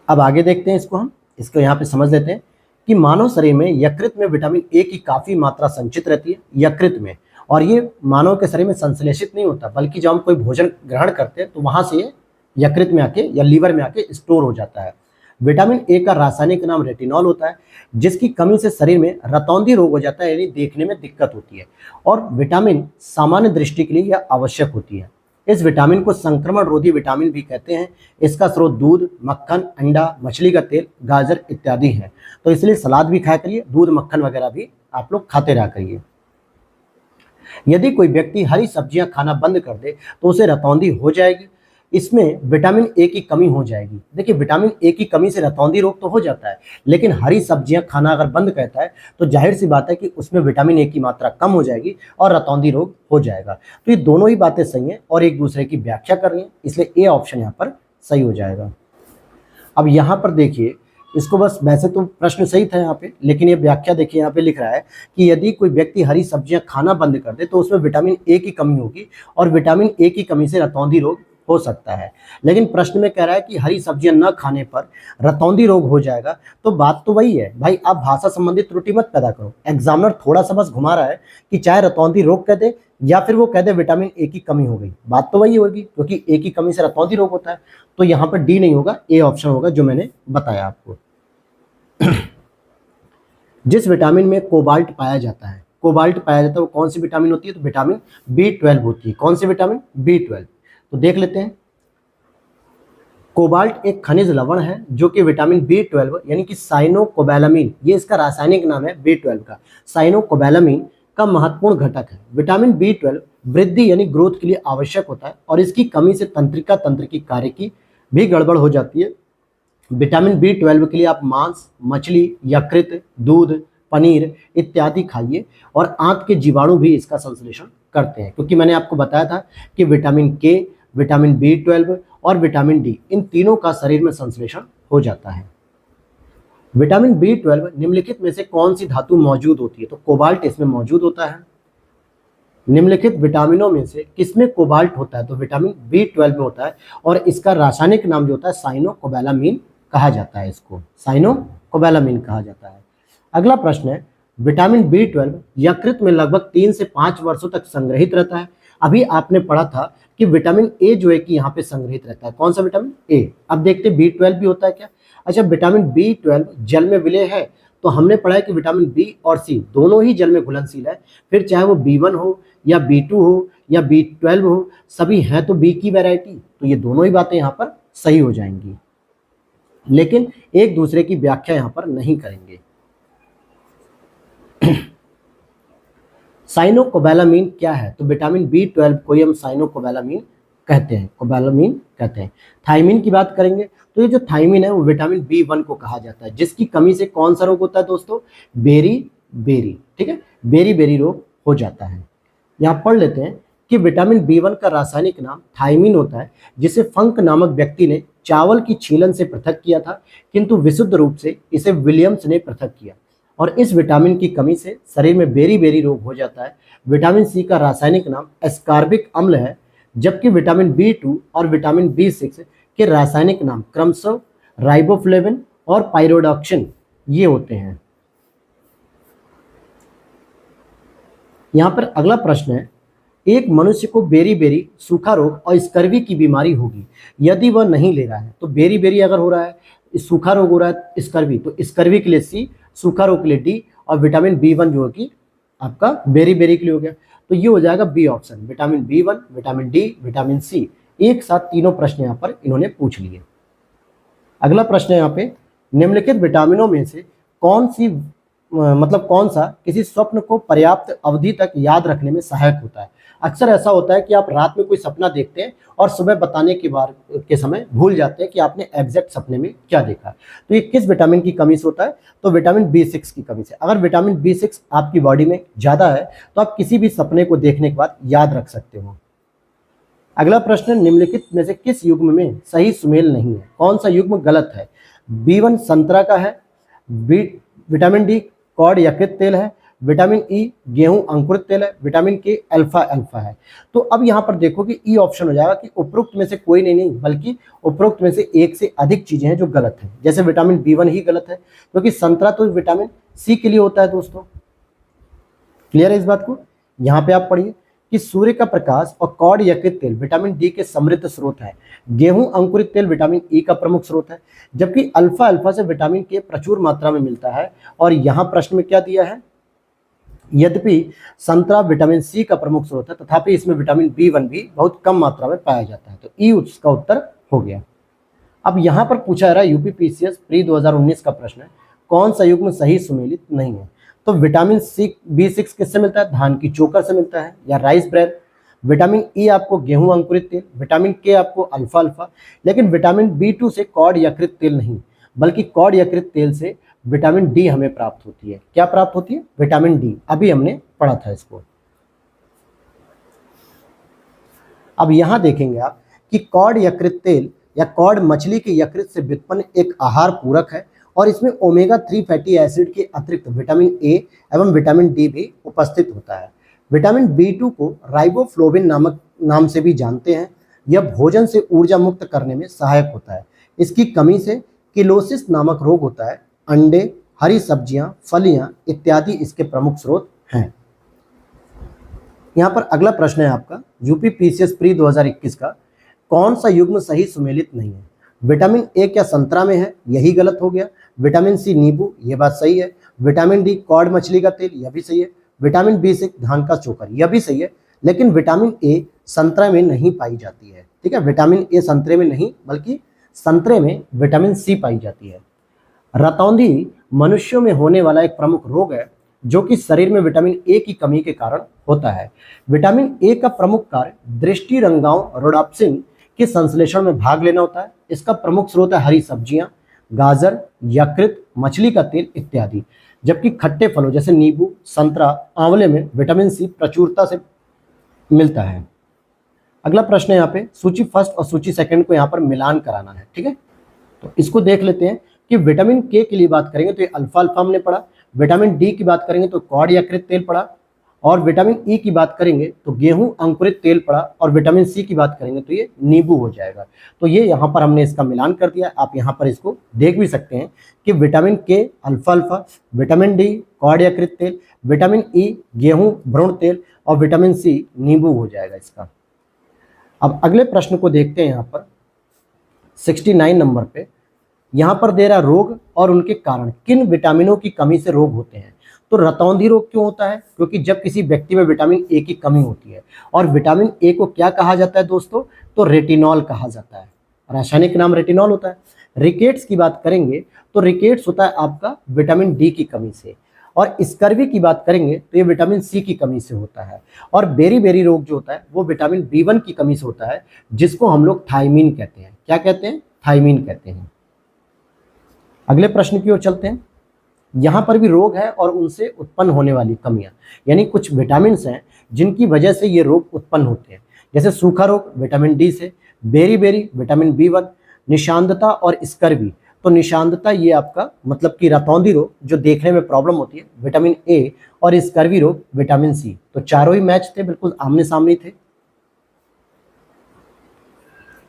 अब आगे देखते हैं इसको यहाँ पे समझ लेते हैं कि मानव शरीर में यकृत में विटामिन ए की काफी मात्रा संचित रहती है, यकृत में। और ये मानव के शरीर में संश्लेषित नहीं होता, बल्कि जब हम कोई भोजन ग्रहण करते हैं तो वहां से ये यकृत में आके या लीवर में आके स्टोर हो जाता है। विटामिन ए का रासायनिक नाम रेटिनॉल होता है, जिसकी कमी से शरीर में रतौंधी रोग हो जाता है, यानी देखने में दिक्कत होती है। और विटामिन सामान्य दृष्टि के लिए यह आवश्यक होती है। इस विटामिन को संक्रमण रोधी विटामिन भी कहते हैं। इसका स्रोत दूध, मक्खन, अंडा, मछली का तेल, गाजर इत्यादि है। तो इसलिए सलाद भी खाया करिए, दूध मक्खन वगैरह भी आप लोग खाते रहा करिए। यदि कोई व्यक्ति हरी सब्जियां खाना बंद कर दे तो उसे रतौंधी हो जाएगी। इसमें विटामिन ए की कमी हो जाएगी। देखिए, विटामिन ए की कमी से रतौंधी रोग तो हो जाता है, लेकिन हरी सब्जियां खाना अगर बंद करता है तो जाहिर सी बात है कि उसमें विटामिन ए की मात्रा कम हो जाएगी और रतौंधी रोग हो जाएगा। तो ये दोनों ही बातें सही हैं और एक दूसरे की व्याख्या कर रही हैं, इसलिए ए ऑप्शन यहाँ पर सही हो जाएगा। अब यहाँ पर देखिए, इसको बस, वैसे तो प्रश्न सही था यहाँ पे, लेकिन ये व्याख्या देखिए यहाँ पे लिख रहा है कि यदि कोई व्यक्ति हरी सब्जियां खाना बंद कर दे तो उसमें विटामिन ए की कमी होगी और विटामिन ए की कमी से रतौंधी रोग हो सकता है। लेकिन प्रश्न में कह रहा है कि हरी सब्जियां न खाने पर रतौंधी रोग हो जाएगा, तो बात तो वही है भाई, आप भाषा संबंधित त्रुटि मत पैदा करो। एग्जामिनर थोड़ा सा बस घुमा रहा है कि चाहे रतौंधी रोग कह दे या फिर वो कह दे विटामिन ए की कमी हो गई, बात तो वही होगी, क्योंकि ए की कमी से रतौंधी रोग होता है। तो यहाँ पर डी नहीं होगा, ए ऑप्शन होगा जो मैंने बताया आपको। जिस विटामिन में कोबाल्ट पाया जाता है, कोबाल्ट पाया जाता है वो कौन सी विटामिन होती है? तो विटामिन B12 होती है। कौन सी विटामिन? B12। तो देख लेते हैं। कोबाल्ट एक खनिज लवण है जो कि विटामिन B12 यानी कि साइनोकोबैलामिन, ये इसका रासायनिक नाम है B12 का, साइनोकोबैलामिन का महत्वपूर्ण घटक है। विटामिन B12 वृद्धि यानी ग्रोथ के लिए आवश्यक होता है और इसकी कमी से तंत्रिका तंत्र की कार्य की भी गड़बड़ हो जाती है। विटामिन B12 के लिए आप मांस, मछली, यकृत, दूध, पनीर इत्यादि खाइए और आंत के जीवाणु भी इसका संश्लेषण करते हैं, क्योंकि मैंने आपको बताया था कि विटामिन के, विटामिन B12 और विटामिन डी, इन तीनों का शरीर में संश्लेषण हो जाता है। विटामिन B12 निम्नलिखित में से कौन सी धातु मौजूद होती है? तो कोबाल्ट इसमें मौजूद होता है। निम्नलिखित विटामिनों में से किसमें कोबाल्ट होता है? तो विटामिन B12 में होता है और इसका रासायनिक नाम जो होता है साइनोकोबैलामिन कहा जाता है, इसको साइनोकोबैलामिन कहा जाता है। अगला प्रश्न है, विटामिन B12 यकृत में लगभग 3 से 5 वर्षों तक संग्रहित रहता है। अभी आपने पढ़ा था कि विटामिन ए जो है कि यहाँ पे संग्रहित रहता है। कौन सा विटामिन? ए। अब देखते हैं B12 भी होता है क्या? अच्छा, विटामिन B12 जल में विलय है, तो हमने पढ़ा है कि विटामिन बी और सी दोनों ही जल में घुलनशील है, फिर चाहे वो B1 हो या B2 हो या B12 हो, सभी हैं तो बी की वैरायटी, तो ये दोनों ही बातें यहाँ पर सही हो जाएंगी, लेकिन एक दूसरे की व्याख्या यहाँ पर नहीं करेंगे। साइनोकोबैलामिन क्या है? तो विटामिन B12 को ही हम साइनोकोबैलामिन कहते हैं, कोबैलामिन कहते हैं। थायमिन की बात करेंगे तो ये जो थायमिन है वो विटामिन B1 को कहा जाता है, जिसकी कमी से कौन सा रोग होता है दोस्तों? बेरी बेरी, ठीक है, बेरी बेरी रोग हो जाता है। यहाँ पढ़ लेते हैं कि विटामिन B1 का रासायनिक नाम थायमिन होता है, जिसे फंक नामक व्यक्ति ने चावल की छीलन से पृथक किया था, किंतु विशुद्ध रूप से इसे विलियम्स ने पृथक किया और इस विटामिन की कमी से शरीर में बेरी बेरी रोग हो जाता है। विटामिन सी का रासायनिक नाम एस्कॉर्बिक अम्ल है, जबकि विटामिन B2 और विटामिन B6 के रासायनिक नाम क्रमशः राइबोफ्लेविन और पाइरोडॉक्सिन ये होते हैं। यहाँ पर अगला प्रश्न है, एक मनुष्य को बेरी बेरी, सूखा रोग और स्कर्वी की बीमारी होगी यदि वह नहीं ले रहा है। तो बेरी बेरी अगर हो रहा है, सूखा रोग हो रहा है, स्कर्वी, तो स्कर्वी के लिए सी, सूखा रोग के लिए डी और विटामिन B1 जो है कि आपका बेरी बेरी के लिए हो गया, तो ये हो जाएगा B option, vitamin B1, vitamin D, vitamin C. एक साथ तीनों प्रश्न यहाँ पर इन्होंने पूछ लिए। अगला प्रश्न है यहाँ पे, निम्नलिखित विटामिनों में से कौन सी कौन सा किसी स्वप्न को पर्याप्त अवधि तक याद रखने में सहायक होता है? अक्सर ऐसा होता है कि आप रात में कोई सपना देखते हैं और सुबह बताने के समय भूल जाते हैं कि आपने एग्जैक्ट सपने में क्या देखा। तो ये किस विटामिन की कमी से होता है? तो विटामिन B6 की कमी से। अगर विटामिन B6 आपकी बॉडी में ज़्यादा है तो आप किसी भी सपने को देखने के बाद याद रख सकते हो। अगला प्रश्न, निम्नलिखित में से किस युग्म में सही सुमेल नहीं है? कौन सा युग्म गलत है? B1 संतरा का है, विटामिन डी कॉड यकृत तेल है, विटामिन ई गेहूं अंकुरित तेल है, विटामिन के अल्फा अल्फा है। तो अब यहाँ पर देखो कि ई ऑप्शन हो जाएगा कि उपरोक्त में से कोई नहीं बल्कि उपरोक्त में से एक से अधिक चीजें हैं जो गलत हैं। जैसे विटामिन B1 ही गलत है, क्योंकि संतरा तो विटामिन सी के लिए होता है दोस्तों। क्लियर है इस बात को? यहाँ पे आप पढ़िए कि सूर्य का प्रकाश और कॉड यकृत तेल विटामिन डी के समृद्ध स्रोत है। गेहूं अंकुरित तेल विटामिन ई का प्रमुख स्रोत है, जबकि अल्फा अल्फा से विटामिन के प्रचुर मात्रा में मिलता है। और यहाँ प्रश्न में क्या दिया है, यद्यपि संतरा विटामिन सी का प्रमुख स्रोत है, तथापि इसमें विटामिन बी1 भी बहुत कम मात्रा में पाया जाता है। तो ई उसका उत्तर हो गया। अब यहाँ पर पूछा जा रहा है यूपीपीसीएस प्री 2019 का प्रश्न है, कौन सा युग्म सही सुमेलित नहीं है। तो विटामिन सी बी6 किससे मिलता है, धान की चोकर से मिलता है या राइस ब्रेन। विटामिन ई आपको गेहूं अंकुरित तेल, विटामिन के आपको अल्फा अल्फा, लेकिन विटामिन बी2 से कॉड यकृत तेल नहीं, बल्कि कॉड यकृत तेल से विटामिन डी हमें प्राप्त होती है। क्या प्राप्त होती है, विटामिन डी, अभी हमने पढ़ा था इसको। अब यहां देखेंगे आप कि कॉड यकृत तेल या कॉड मछली के यकृत से व्युत्पन्न एक आहार पूरक है और इसमें ओमेगा 3 फैटी एसिड के अतिरिक्त विटामिन ए एवं विटामिन डी भी उपस्थित होता है। विटामिन बी2 को राइबोफ्लोविन नाम से भी जानते हैं। यह भोजन से ऊर्जा मुक्त करने में सहायक होता है। इसकी कमी से किलोसिस नामक रोग होता है। अंडे, हरी सब्जियां, फलियां इत्यादि इसके प्रमुख स्रोत हैं। यहाँ पर अगला प्रश्न है आपका यूपीपीसीएस प्री 2021 का, कौन सा युग्म सही सुमेलित नहीं है। विटामिन ए क्या संतरा में है, यही गलत हो गया। विटामिन सी नींबू, ये बात सही है। विटामिन डी कॉड मछली का तेल, यह भी सही है। विटामिन बी6 धान का चोकर, यह भी सही है। लेकिन विटामिन ए संतरा में नहीं पाई जाती है। ठीक है, विटामिन ए संतरे में नहीं, बल्कि संतरे में विटामिन सी पाई जाती है। रतौंधी मनुष्यों में होने वाला एक प्रमुख रोग है जो कि शरीर में विटामिन ए की कमी के कारण होता है। विटामिन ए का प्रमुख कार्य दृष्टि रंगाओं रोडाप्सिन के संश्लेषण में भाग लेना होता है। इसका प्रमुख स्रोत है हरी सब्जियां, गाजर, यकृत, मछली का तेल इत्यादि, जबकि खट्टे फलों जैसे नींबू, संतरा, आंवले में विटामिन सी प्रचुरता से मिलता है। अगला प्रश्न है यहाँ पे, सूची फर्स्ट और सूची सेकंड को यहाँ पर मिलान कराना है। ठीक है, तो इसको देख लेते हैं कि विटामिन के लिए बात करेंगे तो ये अल्फा अल्फा हमने पढ़ा, विटामिन डी की बात करेंगे तो कॉड यकृत तेल पढ़ा, और विटामिन ई की बात करेंगे तो गेहूं अंकुरित तेल पड़ा, और विटामिन सी की बात करेंगे तो ये नींबू हो जाएगा। तो ये यहाँ पर हमने इसका मिलान कर दिया। आप यहाँ पर इसको देख भी सकते हैं कि vitamin K alpha alpha, vitamin D cod यकृत तेल, विटामिन ई गेहूं भ्रूण तेल, और विटामिन सी नींबू हो जाएगा इसका। अब अगले प्रश्न को देखते हैं। यहाँ पर 69 नंबर पे यहाँ पर दे रहा रोग और उनके कारण, किन विटामिनों की कमी से रोग होते हैं। तो रतौंधी रोग क्यों होता है, क्योंकि जब किसी व्यक्ति में विटामिन ए की कमी होती है। और विटामिन ए को क्या कहा जाता है दोस्तों, तो रेटिनॉल कहा जाता है, रासायनिक नाम रेटिनॉल होता है। रिकेट्स की बात करेंगे तो रिकेट्स होता है आपका विटामिन डी की कमी से, और स्कर्वी की बात करेंगे तो ये विटामिन सी की कमी से होता है। और बेरी बेरी रोग जो होता है वो विटामिन बी1 की कमी से होता है, जिसको हम लोग थायमीन कहते हैं। क्या कहते हैं, थायमीन कहते हैं। अगले प्रश्न की ओर चलते हैं। यहाँ पर भी रोग है और उनसे उत्पन्न होने वाली कमियां, यानी कुछ विटामिन हैं जिनकी वजह से ये रोग उत्पन्न होते हैं। जैसे सूखा रोग विटामिन डी से, बेरी बेरी विटामिन बी1, निशांतता और स्कर्वी। तो निशांतता ये आपका मतलब कि रतौंधी रोग जो देखने में प्रॉब्लम होती है, विटामिन ए, और स्कर्वी रोग विटामिन सी। तो चारों ही मैच थे, बिल्कुल आमने सामने थे।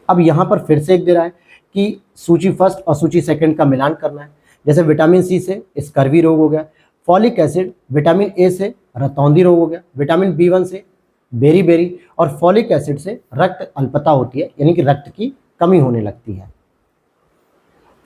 अब यहाँ पर फिर से एक दे रहा है कि सूची फर्स्ट और सूची सेकंड का मिलान करना है। जैसे विटामिन सी से स्कर्वी रोग हो गया, फॉलिक एसिड विटामिन ए से रतौंधी रोग हो गया, विटामिन बी1 से बेरी बेरी, और फॉलिक एसिड से रक्त अल्पता होती है, यानी कि रक्त की कमी होने लगती है।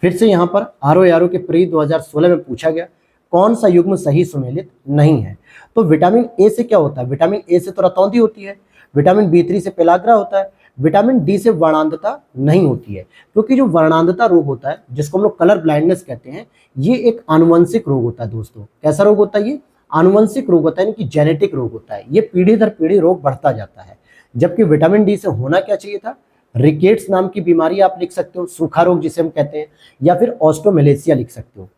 फिर से यहाँ पर आरओ के प्री 2016 में पूछा गया कौन सा युग्म सही सुमेलित नहीं है। तो विटामिन ए से क्या होता है, विटामिन ए से तो रतौंधी होती है, विटामिन बी3 से पेलाग्रा होता है, विटामिन डी से वर्णांधता नहीं होती है। क्योंकि जो वर्णांधता रोग होता है, जिसको हम लोग कलर ब्लाइंडनेस कहते हैं, ये एक आनुवंशिक रोग होता है दोस्तों। कैसा रोग होता है, ये आनुवंशिक रोग होता है, यानी कि जेनेटिक रोग होता है। ये पीढ़ी दर पीढ़ी रोग बढ़ता जाता है। जबकि विटामिन डी से होना क्या चाहिए था, रिकेट्स नाम की बीमारी आप लिख सकते हो, सूखा रोग जिसे हम कहते हैं, या फिर ऑस्टोमेलेसिया लिख सकते हो।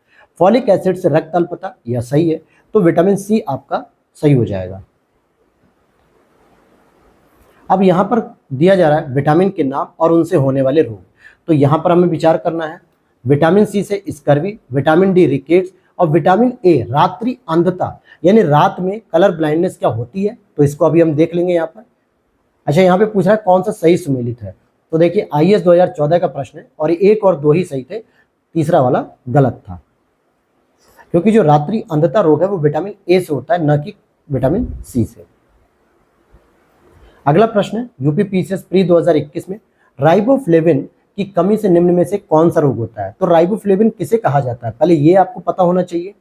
फॉलिक एसिड से रक्त अल्पता, यह सही है। तो विटामिन सी आपका सही हो जाएगा। अब यहाँ पर दिया जा रहा है विटामिन के नाम और उनसे होने वाले रोग। तो यहाँ पर हमें विचार करना है। विटामिन सी से स्कर्वी, विटामिन डी रिकेट्स, और विटामिन ए रात्रि अंधता, यानी रात में कलर ब्लाइंडनेस क्या होती है। तो इसको अभी हम देख लेंगे यहाँ पर। अच्छा, यहाँ पे पूछ रहा है कौन सा सही सुमेलित है। तो देखिए आईएएस 2014 का प्रश्न है, और 1 और 2 ही सही थे, तीसरा वाला गलत था। क्योंकि जो रात्रि अंधता रोग है वो विटामिन ए से होता है, न कि विटामिन सी से। अगला प्रश्न है यूपीपीसीएस प्री 2021 में राइबोफ्लेविन की कमी से निम्न में से कौन सा रोग होता है। तो राइबोफ्लेविन किसे कहा जाता है, पहले ये आपको पता होना चाहिए।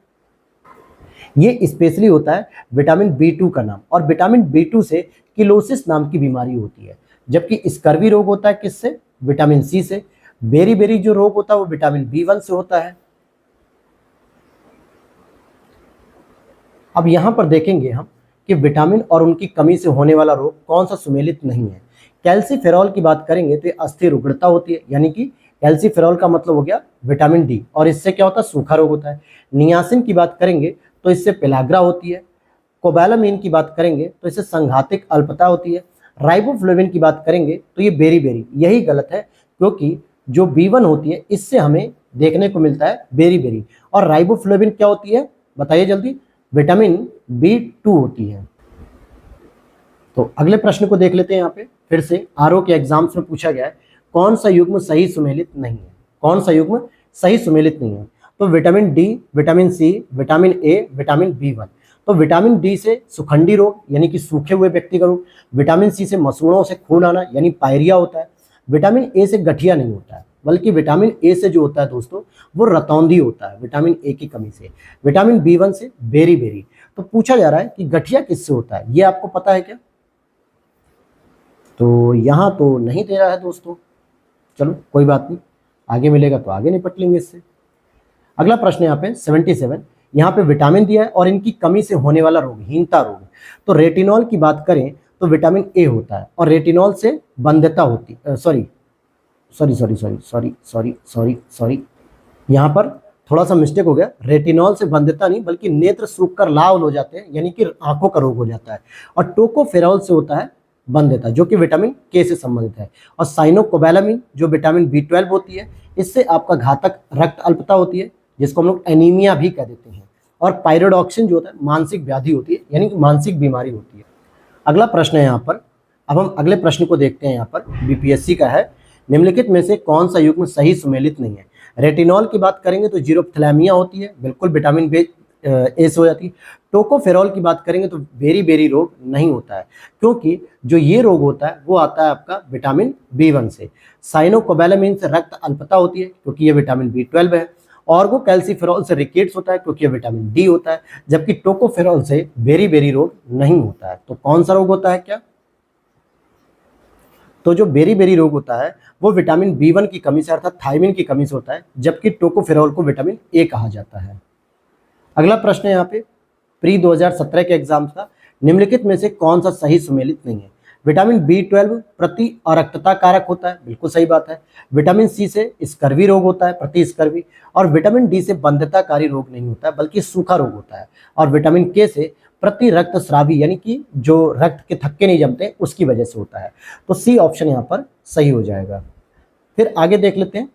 ये स्पेशली होता है विटामिन B2 का नाम, और विटामिन B2 से किलोसिस नाम की बीमारी होती है। जबकि स्कर्वी रोग होता है किससे, विटामिन सी से। बेरी बेरी जो रोग होता है वो विटामिन B1 से होता है। अब यहां पर देखेंगे हम कि विटामिन और उनकी कमी से होने वाला रोग कौन सा सुमेलित नहीं है। कैल्सीफेरॉल की बात करेंगे तो ये अस्थिर उग्रता होती है, यानी कि कैल्सीफेरॉल का मतलब हो गया विटामिन डी, और इससे क्या होता है, सूखा रोग होता है। नियासिन की बात करेंगे तो इससे पेलाग्रा होती है। कोबालामीन की बात करेंगे तो इससे संघातिक अल्पता होती है। राइबोफ्लेविन की बात करेंगे तो ये बेरी बेरी, यही गलत है, क्योंकि जो B1 होती है इससे हमें देखने को मिलता है बेरी बेरी, और राइबोफ्लेविन क्या होती है बताइए जल्दी, विटामिन B2 होती है। तो अगले प्रश्न को देख लेते हैं। यहाँ पे फिर से आरओ के एग्जाम्स में पूछा गया है कौन सा युग्म सही सुमेलित नहीं है, कौन सा युग्म सही सुमेलित नहीं है। तो vitamin D, vitamin C, vitamin A, vitamin B1। तो विटामिन डी से सुखंडी रोग यानी कि सूखे हुए व्यक्ति का रोग, विटामिन सी से मसूड़ों से खून आना यानी पायरिया होता है, विटामिन ए से गठिया नहीं होता है, बल्कि विटामिन ए से जो होता है दोस्तों वो रतौंधी होता है विटामिन ए की कमी से। विटामिन B1 से बेरी बेरी। तो पूछा जा रहा है कि गठिया किससे होता है, ये आपको पता है क्या। तो यहाँ तो नहीं दे रहा है दोस्तों, चलो कोई बात नहीं, आगे मिलेगा तो आगे निपट लेंगे इससे। अगला प्रश्न यहाँ पे 77, यहाँ पे विटामिन दिया है और इनकी कमी से होने वाला रोग, हीनता रोग। तो रेटिनॉल की बात करें तो विटामिन ए होता है, और रेटिनॉल से बंध्यता होती, सॉरी, यहाँ पर थोड़ा सा मिस्टेक हो गया। रेटिनॉल से बंध्यता नहीं बल्कि नेत्र सूख कर लाल हो जाते हैं, यानी कि आंखों का रोग हो जाता है। और टोकोफेरॉल से होता है बंध्यता, जो कि विटामिन के से संबंधित है। और साइनोकोबालामिन जो विटामिन B12 होती है, इससे आपका घातक रक्त अल्पता होती है, जिसको हम लोग एनीमिया भी कह देते हैं। और पायरोडॉक्सिन जो होता है मानसिक व्याधि होती है, यानी कि मानसिक बीमारी होती है। अगला प्रश्न है यहाँ पर, अब हम अगले प्रश्न को देखते हैं। यहाँ पर बीपीएससी का है, निम्नलिखित में से कौन सा युग्म सही सुमेलित नहीं है। रेटिनॉल की बात करेंगे तो जीरोफ्थैलेमिया होती है, बिल्कुल विटामिन ए से हो जाती है। टोकोफेरॉल की बात करेंगे तो बेरी बेरी रोग नहीं होता है, क्योंकि जो ये रोग होता है वो आता है आपका विटामिन B1 से। साइनोकोबालामिन से रक्त अल्पता होती है, क्योंकि ये विटामिन B12 है। ऑर्गो कैल्सीफेरॉल से रिकेट्स होता है, क्योंकि ये विटामिन डी होता है। जबकि टोकोफेरॉल से बेरी बेरी रोग नहीं होता है। तो कौन सा रोग होता है क्या, तो जो बेरी बेरी रोग होता है वो विटामिन B1 की कमी से अर्थात थायमिन की कमी से होता है, जबकि टोकोफेरॉल को विटामिन ए कहा जाता है। अगला प्रश्न है यहाँ पे प्री 2017 के एग्जाम का, निम्नलिखित में से कौन सा सही सुमेलित नहीं है। विटामिन B12 प्रति अरक्तता कारक होता है, बिल्कुल सही बात है। विटामिन सी से स्कर्वी रोग होता है, प्रति स्कर्वी। और विटामिन डी से बंध्यताकारी रोग नहीं होता है, बल्कि सूखा रोग होता है। और विटामिन के से प्रति रक्त स्रावी, यानी कि जो रक्त के थक्के नहीं जमते उसकी वजह से होता है। तो सी ऑप्शन यहाँ पर सही हो जाएगा। फिर आगे देख लेते हैं,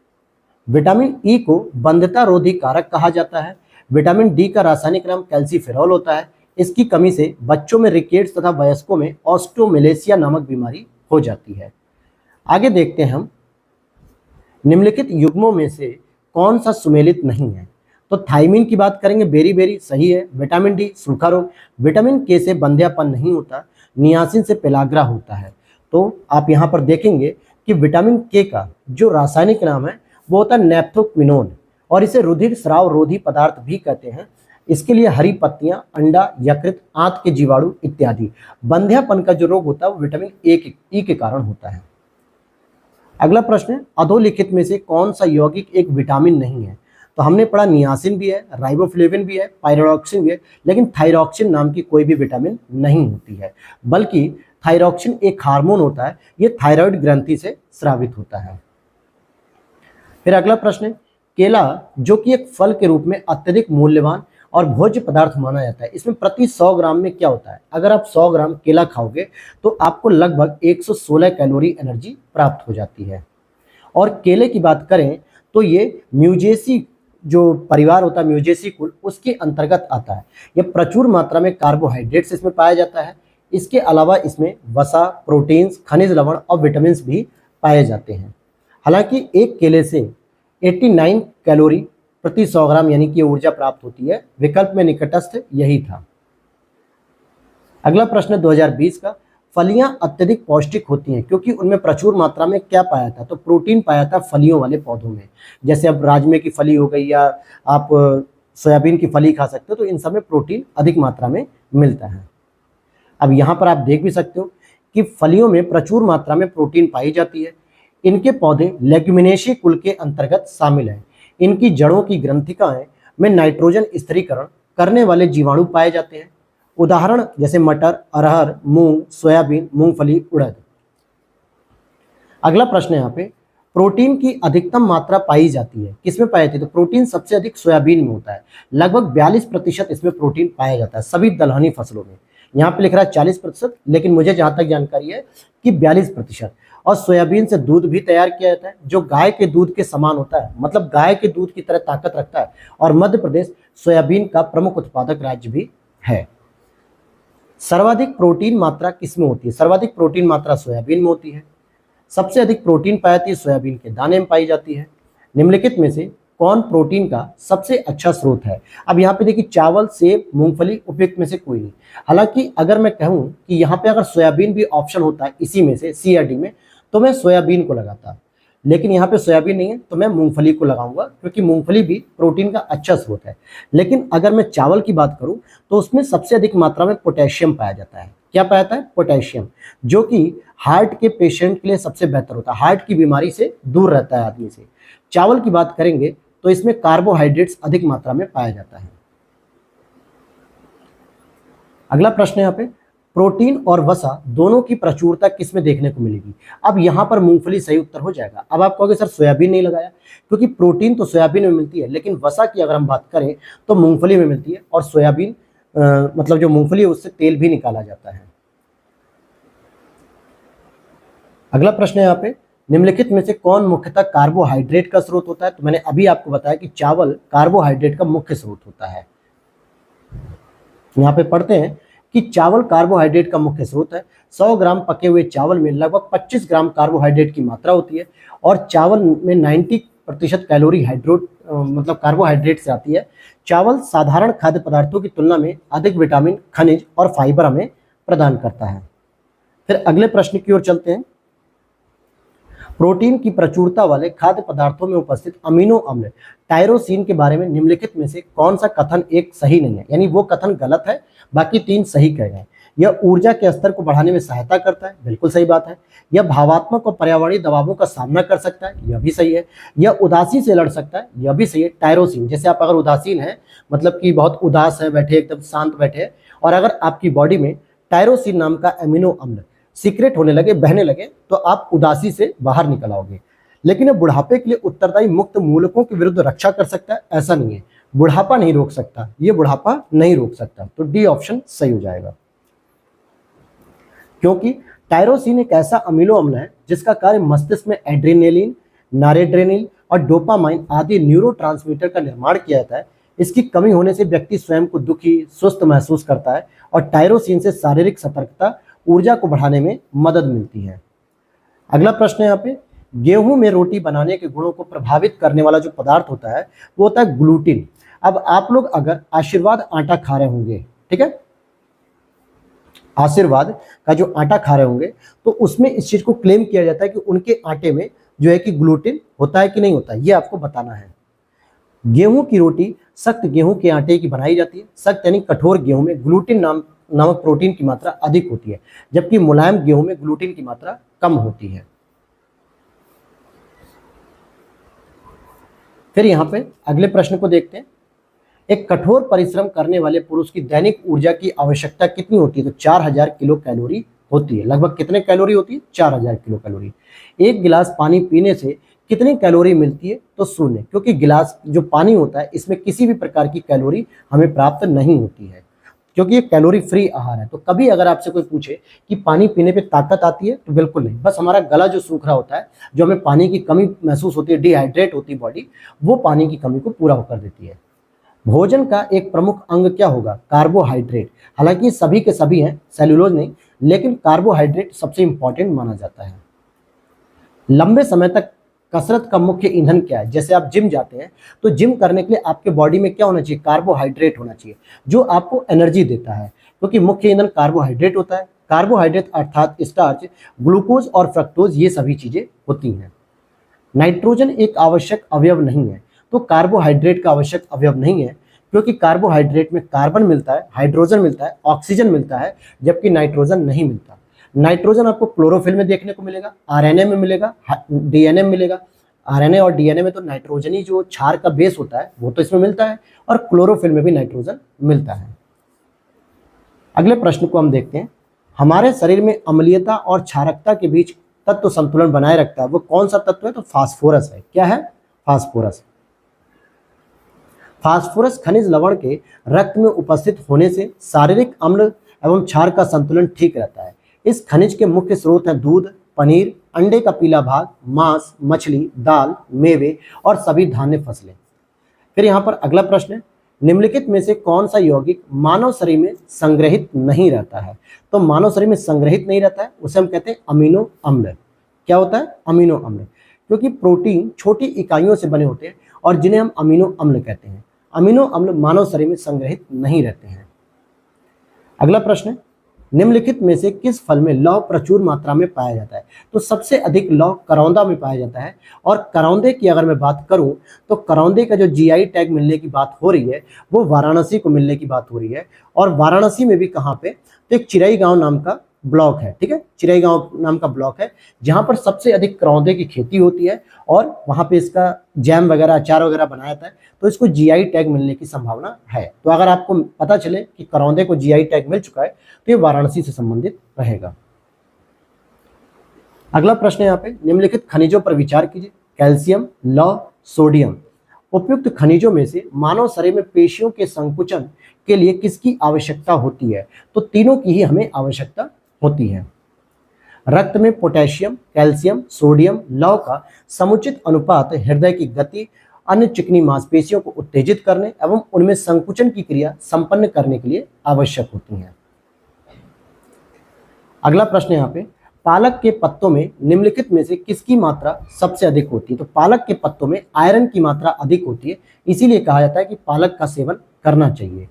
विटामिन ई को बंध्यता रोधी कारक कहा जाता है। विटामिन डी का रासायनिक नाम कैल्सीफेरॉल होता है। इसकी कमी से बच्चों में रिकेट्स तथा वयस्कों में ऑस्टियोमेलेसिया नामक बीमारी हो जाती है। आगे देखते हैं हम, निम्नलिखित युग्मों में से कौन सा सुमेलित नहीं है। तो थायमिन की बात करेंगे, बेरी बेरी सही है। विटामिन डी सूखा रोग, विटामिन के से बंध्यापन नहीं होता, नियासिन से पेलाग्रा होता है। तो आप यहाँ पर देखेंगे कि विटामिन के का जो रासायनिक नाम है वो होता है नेप्थोक्विनोन, और इसे रुधिर स्राव रोधी पदार्थ भी कहते हैं। इसके लिए हरी पत्तियां, अंडा, यकृत, आंत के जीवाणु इत्यादि। बंध्यापन का जो रोग होता है वो विटामिन ई के कारण होता है। अगला प्रश्न है, अधोलिखित में से कौन सा यौगिक एक विटामिन नहीं है। तो हमने पढ़ा नियासिन भी है, राइबोफ्लेविन भी है, पायरोडॉक्सिन भी है, लेकिन थायरॉक्सिन नाम की कोई भी विटामिन नहीं होती है, बल्कि थायरॉक्सिन एक हार्मोन होता है, ये थायराइड ग्रंथि से स्रावित होता है। फिर अगला प्रश्न है, केला जो कि एक फल के रूप में अत्यधिक मूल्यवान और भोज्य पदार्थ माना जाता है, इसमें प्रति 100 ग्राम में क्या होता है। अगर आप 100 ग्राम केला खाओगे तो आपको लगभग 116 कैलोरी एनर्जी प्राप्त हो जाती है। और केले की बात करें तो ये म्यूजेसी जो परिवार होता है, म्यूजेसी कुल, उसके अंतर्गत आता है। यह प्रचुर मात्रा में कार्बोहाइड्रेट्स इसमें पाया जाता है। इसके अलावा इसमें वसा, प्रोटीन्स, खनिज लवण और विटामिन भी पाए जाते हैं। हालांकि एक केले से 89 कैलोरी प्रति 100 ग्राम यानी कि ऊर्जा प्राप्त होती है। विकल्प में निकटस्थ यही था। अगला प्रश्न 2020 का, फलियां अत्यधिक पौष्टिक होती हैं क्योंकि उनमें प्रचुर मात्रा में क्या पाया था, तो प्रोटीन पाया था फलियों वाले पौधों में। जैसे अब राजमे की फली हो गई या आप सोयाबीन की फली खा सकते हो, तो इन सब में प्रोटीन अधिक मात्रा में मिलता है। अब यहाँ पर आप देख भी सकते हो कि फलियों में प्रचुर मात्रा में प्रोटीन पाई जाती है। इनके पौधे लेग्यूमिनेसी कुल के अंतर्गत शामिल हैं। इनकी जड़ों की ग्रंथिकाएं में नाइट्रोजन स्थिरीकरण करने वाले जीवाणु पाए जाते हैं। उदाहरण जैसे मटर, अरहर, मूंग, सोयाबीन, मूंगफली, उड़द। अगला प्रश्न है यहाँ पे, प्रोटीन की अधिकतम मात्रा पाई जाती है किसमें पाई जाती है, तो प्रोटीन सबसे अधिक सोयाबीन में होता है। लगभग 42% इसमें प्रोटीन पाया जाता है सभी दलहनी फसलों में। यहाँ पे लिख रहा है 40%, लेकिन मुझे जहां तक जानकारी है कि 42%। और सोयाबीन से दूध भी तैयार किया जाता है जो गाय के दूध के समान होता है, मतलब गाय के दूध की तरह ताकत रखता है। और मध्य प्रदेश सोयाबीन का प्रमुख उत्पादक राज्य भी है। सर्वाधिक प्रोटीन मात्रा किसमें होती है, सर्वाधिक प्रोटीन मात्रा सोयाबीन में होती है। सबसे अधिक प्रोटीन पाई जाती है सोयाबीन के दाने में पाई जाती है। निम्नलिखित में से कौन प्रोटीन का सबसे अच्छा स्रोत है। अब यहाँ पे देखिए चावल, सेब, मूंगफली उपयुक्त में से कोई नहीं। हालांकि अगर मैं कहूँ कि यहाँ पे अगर सोयाबीन भी ऑप्शन होता है इसी में से सी या डी में, तो मैं सोयाबीन को लगाता, लेकिन यहाँ पे सोयाबीन नहीं है तो मैं मूंगफली को लगाऊंगा क्योंकि मूंगफली भी प्रोटीन का अच्छा स्रोत है। लेकिन अगर मैं चावल की बात करूँ तो उसमें सबसे अधिक मात्रा में पोटेशियम पाया जाता है। क्या पाया जाता है, पोटेशियम, जो कि हार्ट के पेशेंट के लिए सबसे बेहतर होता है, हार्ट की बीमारी से दूर रहता है आदमी से। चावल की बात करेंगे तो इसमें कार्बोहाइड्रेट्स अधिक मात्रा में पाया जाता है। अगला प्रश्न है यहाँ पे, प्रोटीन और वसा दोनों की प्रचुरता किसमें देखने को मिलेगी। अब यहाँ पर मूंगफली सही उत्तर हो जाएगा। अब आप कहोगे सर सोयाबीन नहीं लगाया, क्योंकि प्रोटीन तो सोयाबीन में मिलती है, लेकिन वसा की अगर हम बात करें तो मूंगफली में मिलती है। और सोयाबीन मतलब जो मूंगफली है उससे तेल भी निकाला जाता है। अगला प्रश्न है यहाँ पे, निम्नलिखित में से कौन मुख्यतः कार्बोहाइड्रेट का स्रोत होता है। तो मैंने अभी आपको बताया कि चावल कार्बोहाइड्रेट का मुख्य स्रोत होता है। यहाँ पे पढ़ते हैं कि चावल कार्बोहाइड्रेट का मुख्य स्रोत है। 100 ग्राम पके हुए चावल में लगभग 25 ग्राम कार्बोहाइड्रेट की मात्रा होती है और चावल में 90% कैलोरी मतलब कार्बोहाइड्रेट से आती है। चावल साधारण खाद्य पदार्थों की तुलना में अधिक विटामिन, खनिज और फाइबर हमें प्रदान करता है। फिर अगले प्रश्न की ओर चलते हैं। प्रोटीन की प्रचुरता वाले खाद्य पदार्थों में उपस्थित अमीनो अम्ल टायरोसिन के बारे में निम्नलिखित में से कौन सा कथन एक सही नहीं है, यानी वो कथन गलत है, बाकी 3 सही कह गए। यह ऊर्जा के स्तर को बढ़ाने में सहायता करता है, बिल्कुल सही बात है। यह भावात्मक और पर्यावरणीय दबावों का सामना कर सकता है, यह भी सही है। यह उदासी से लड़ सकता है, यह भी सही है। टायरोसिन, जैसे आप अगर उदासीन है, मतलब कि बहुत उदास है, बैठे एकदम शांत बैठे, और अगर आपकी बॉडी में टायरोसिन नाम का एमिनो अम्ल सीक्रेट होने लगे, बहने लगे, तो आप उदासी से बाहर निकल आओगे। लेकिन यह बुढ़ापे के लिए उत्तरदायी मुक्त मूलकों के विरुद्ध रक्षा कर सकता है, ऐसा नहीं है। बुढ़ापा नहीं रोक सकता, ये बुढ़ापा नहीं रोक सकता, तो डी ऑप्शन सही हो जाएगा। क्योंकि टायरोसिन एक ऐसा अमीनो अम्ल है जिसका कार्य मस्तिष्क में एड्रेनालिन, नॉरेड्रेनालिन और डोपामाइन आदि न्यूरोट्रांसमीटर का निर्माण किया जाता है। इसकी कमी होने से व्यक्ति स्वयं को दुखी, सुस्त महसूस करता है और टायरोसिन से शारीरिक सतर्कता, ऊर्जा को बढ़ाने में मदद मिलती है। अगला प्रश्न है यहाँ पे, गेहूं में रोटी बनाने के गुणों को प्रभावित करने वाला जो पदार्थ होता है वो होता है ग्लूटिन। अब आप लोग अगर आशीर्वाद आटा खा रहे होंगे, ठीक है, आशीर्वाद का जो आटा खा रहे होंगे, तो उसमें इस चीज को क्लेम किया जाता है कि उनके आटे में जो है कि ग्लूटिन होता है कि नहीं होता है, ये आपको बताना है। गेहूं की रोटी सख्त गेहूं के आटे की बनाई जाती है। सख्त यानी कठोर गेहूं में ग्लूटिन नामक प्रोटीन की मात्रा अधिक होती है, जबकि मुलायम गेहूं में ग्लूटिन की मात्रा कम होती है। फिर यहां पे अगले प्रश्न को देखते हैं। एक कठोर परिश्रम करने वाले पुरुष की दैनिक ऊर्जा की आवश्यकता कितनी होती है, तो 4000 किलो कैलोरी होती है। लगभग कितने कैलोरी होती है, 4000 किलो कैलोरी। एक गिलास पानी पीने से कितनी कैलोरी मिलती है, तो 0, क्योंकि गिलास जो पानी होता है इसमें किसी भी प्रकार की कैलोरी हमें प्राप्त नहीं होती है, क्योंकि ये कैलोरी फ्री आहार है। तो कभी अगर आपसे कोई पूछे कि पानी पीने पे ताकत आती है, तो बिल्कुल नहीं। बस हमारा गला जो सूख रहा होता है, जो हमें पानी की कमी महसूस होती है, डिहाइड्रेट होती है बॉडी, वो पानी की कमी को पूरा कर देती है। भोजन का एक प्रमुख अंग क्या होगा, कार्बोहाइड्रेट। हालांकि सभी के सभी हैं, सेल्यूलोज नहीं, लेकिन कार्बोहाइड्रेट सबसे इंपॉर्टेंट माना जाता है। लंबे समय तक कसरत का मुख्य ईंधन क्या है, जैसे आप जिम जाते हैं तो जिम करने के लिए आपके बॉडी में क्या होना चाहिए, कार्बोहाइड्रेट होना चाहिए, जो आपको एनर्जी देता है, क्योंकि मुख्य ईंधन कार्बोहाइड्रेट होता है। कार्बोहाइड्रेट अर्थात स्टार्च, ग्लूकोज और फ्रक्टोज ये सभी चीजें होती हैं। नाइट्रोजन एक आवश्यक अवयव नहीं है, तो कार्बोहाइड्रेट का आवश्यक अवयव नहीं है, क्योंकि कार्बोहाइड्रेट में कार्बन मिलता है, हाइड्रोजन मिलता है, ऑक्सीजन मिलता है, जबकि नाइट्रोजन नहीं मिलता। नाइट्रोजन आपको क्लोरोफिल में देखने को मिलेगा, आरएनए में मिलेगा, डीएनए में मिलेगा। आरएनए और डीएनए में तो नाइट्रोजनी जो क्षार का बेस होता है वो तो इसमें मिलता है, और क्लोरोफिल में भी नाइट्रोजन मिलता है। अगले प्रश्न को हम देखते हैं। हमारे शरीर में अम्लीयता और क्षारकता के बीच तत्व संतुलन बनाए रखता है, वो कौन सा तत्व है? तो फास्फोरस है। क्या है? फास्फोरस। फास्फोरस खनिज लवण के रक्त में उपस्थित होने से शारीरिक अम्ल एवं क्षार का संतुलन ठीक रहता है। इस खनिज के मुख्य स्रोत हैं दूध, पनीर, अंडे का पीला भाग, मांस, मछली, दाल, मेवे और सभी धान्य फसलें। फिर यहाँ पर अगला प्रश्न है, निम्नलिखित में से कौन सा यौगिक मानव शरीर में संग्रहित नहीं रहता है? तो मानव शरीर में संग्रहित नहीं रहता है उसे हम कहते हैं अमीनो अम्ल। क्या होता है? अमीनो अम्ल। क्योंकि प्रोटीन छोटी इकाइयों से बने होते हैं और जिन्हें हम अमीनो अम्ल कहते हैं। अमीनो अम्ल मानव शरीर में संग्रहित नहीं रहते हैं। अगला प्रश्न है, निम्नलिखित में से किस फल में लौह प्रचुर मात्रा में पाया जाता है? तो सबसे अधिक लौह करौंदा में पाया जाता है। और करौंदे की अगर मैं बात करूं तो करौंदे का जो जीआई टैग मिलने की बात हो रही है वो वाराणसी को मिलने की बात हो रही है। और वाराणसी में भी कहाँ पे? तो एक चिरई गांव नाम का ब्लॉक है, ठीक है, चिरई गांव नाम का ब्लॉक है जहां पर सबसे अधिक करौंदे की खेती होती है और वहां पे इसका जैम वगैरह, अचार वगैरह बनाया जाता है, तो इसको जीआई टैग मिलने की संभावना है। तो अगर आपको पता चले कि करौंदे को जीआई टैग मिल चुका है तो ये वाराणसी से संबंधित रहेगा। अगला प्रश्न है यहाँ पे, निम्नलिखित खनिजों पर विचार कीजिए। कैल्शियम, लौह, सोडियम। उपयुक्त खनिजों में से मानव शरीर में पेशियों के संकुचन के लिए किसकी आवश्यकता होती है? तो तीनों की ही हमें आवश्यकता होती है। रक्त में पोटेशियम, कैल्शियम, सोडियम, लौह का समुचित अनुपात हृदय की गति, अन्य चिकनी मांसपेशियों को उत्तेजित करने एवं उनमें संकुचन की क्रिया संपन्न करने के लिए आवश्यक होती है। अगला प्रश्न यहाँ पे, पालक के पत्तों में निम्नलिखित में से किसकी मात्रा सबसे अधिक होती है? तो पालक के पत्तों में आयरन की मात्रा अधिक होती है, इसीलिए कहा जाता है कि पालक का सेवन करना चाहिए।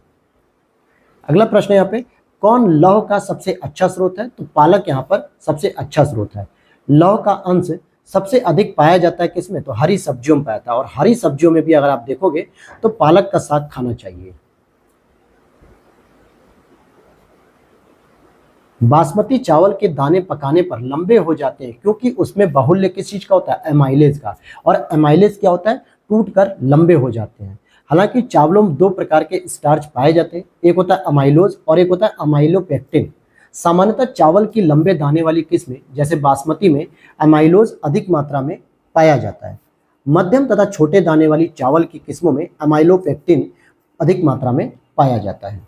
अगला प्रश्न यहाँ पे, कौन लौह का सबसे अच्छा स्रोत है? तो पालक यहाँ पर सबसे अच्छा स्रोत है। लौह का अंश सबसे अधिक पाया जाता है किसमें? तो हरी सब्जियों में पाया जाता है। और हरी सब्जियों में भी अगर आप देखोगे तो पालक का साग खाना चाहिए। बासमती चावल के दाने पकाने पर लंबे हो जाते हैं क्योंकि उसमें बाहुल्य किस चीज का होता है? एमाइलेज का। और एमाइलेज क्या होता है? टूटकर लंबे हो जाते हैं। हालांकि चावलों में दो प्रकार के स्टार्च पाए जाते हैं, एक होता है अमाइलोज और एक होता है अमाइलोपेक्टिन। सामान्यतः चावल की लंबे दाने वाली किस्में जैसे बासमती में अमाइलोज अधिक मात्रा में पाया जाता है। मध्यम तथा छोटे दाने वाली चावल की किस्मों में अमाइलोपेक्टिन अधिक मात्रा में पाया जाता है।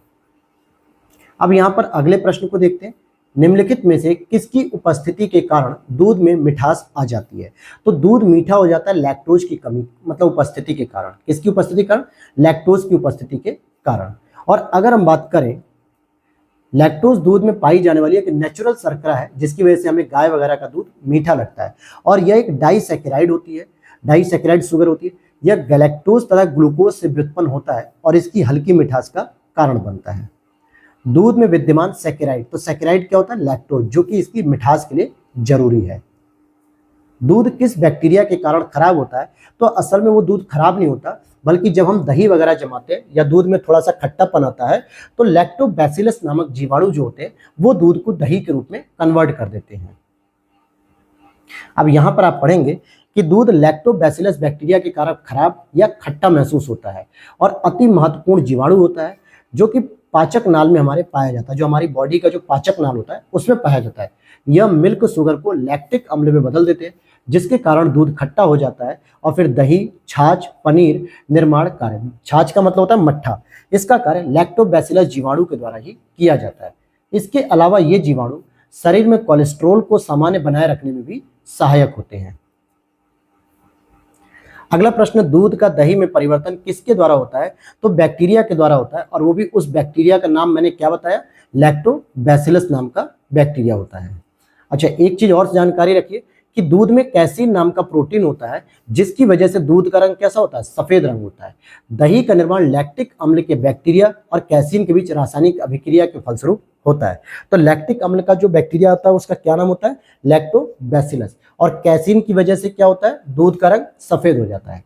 अब यहाँ पर अगले प्रश्न को देखते हैं, निम्नलिखित में से किसकी उपस्थिति के कारण दूध में मिठास आ जाती है? तो दूध मीठा हो जाता है लैक्टोज की कमी, मतलब उपस्थिति के कारण। किसकी उपस्थिति के कारण? लैक्टोज की उपस्थिति के कारण। और अगर हम बात करें, लैक्टोज दूध में पाई जाने वाली एक नेचुरल शर्करा है जिसकी वजह से हमें गाय वगैरह का दूध मीठा लगता है। और यह एक डाइसैकेराइड होती है, डाइसैकेराइड शुगर होती है। यह गैलेक्टोज तथा ग्लूकोज से व्युत्पन्न होता है और इसकी हल्की मिठास का कारण बनता है। दूध में विद्यमान सैकेराइड, तो सैकेराइड क्या होता है? लैक्टोज, जो कि इसकी मिठास के लिए जरूरी है। दूध किस बैक्टीरिया के कारण खराब होता है? तो असल में वो दूध खराब नहीं होता, बल्कि जब हम दही वगैरह जमाते हैं या दूध में थोड़ा सा खट्टापन आता है तो लैक्टोबैसिलस नामक जीवाणु जो होते हैं वो दूध को दही के रूप में कन्वर्ट कर देते हैं। अब यहां पर आप पढ़ेंगे कि दूध लैक्टोबैसिलस बैक्टीरिया के कारण खराब या खट्टा महसूस होता है और अति महत्वपूर्ण जीवाणु होता है जो कि पाचक नाल में हमारे पाया जाता है। जो हमारी बॉडी का जो पाचक नाल होता है उसमें पाया जाता है। यह मिल्क शुगर को लैक्टिक अम्ल में बदल देते हैं जिसके कारण दूध खट्टा हो जाता है और फिर दही, छाछ, पनीर निर्माण कार्य, छाछ का मतलब होता है मट्ठा, इसका कार्य लैक्टोबैसिलस जीवाणु के द्वारा ही किया जाता है। इसके अलावा ये जीवाणु शरीर में कोलेस्ट्रॉल को सामान्य बनाए रखने में भी सहायक होते हैं। अगला प्रश्न, दूध का दही में परिवर्तन किसके द्वारा होता है? तो बैक्टीरिया के द्वारा होता है और वो भी उस बैक्टीरिया का नाम मैंने क्या बताया? लैक्टोबैसिलस नाम का बैक्टीरिया होता है। अच्छा, एक चीज और जानकारी रखिए कि दूध में कैसीन नाम का प्रोटीन होता है, जिसकी वजह से दूध का रंग कैसा होता है, सफेद रंग होता है। दही का निर्माण लैक्टिक अम्ल के बैक्टीरिया और कैसीन के बीच रासायनिक अभिक्रिया के फलस्वरूप होता है। तो लैक्टिक अम्ल का जो बैक्टीरिया होता है उसका क्या नाम होता है, लैक्टोबैसिलस। और कैसीन की वजह से क्या होता है, दूध का रंग सफेद हो जाता है।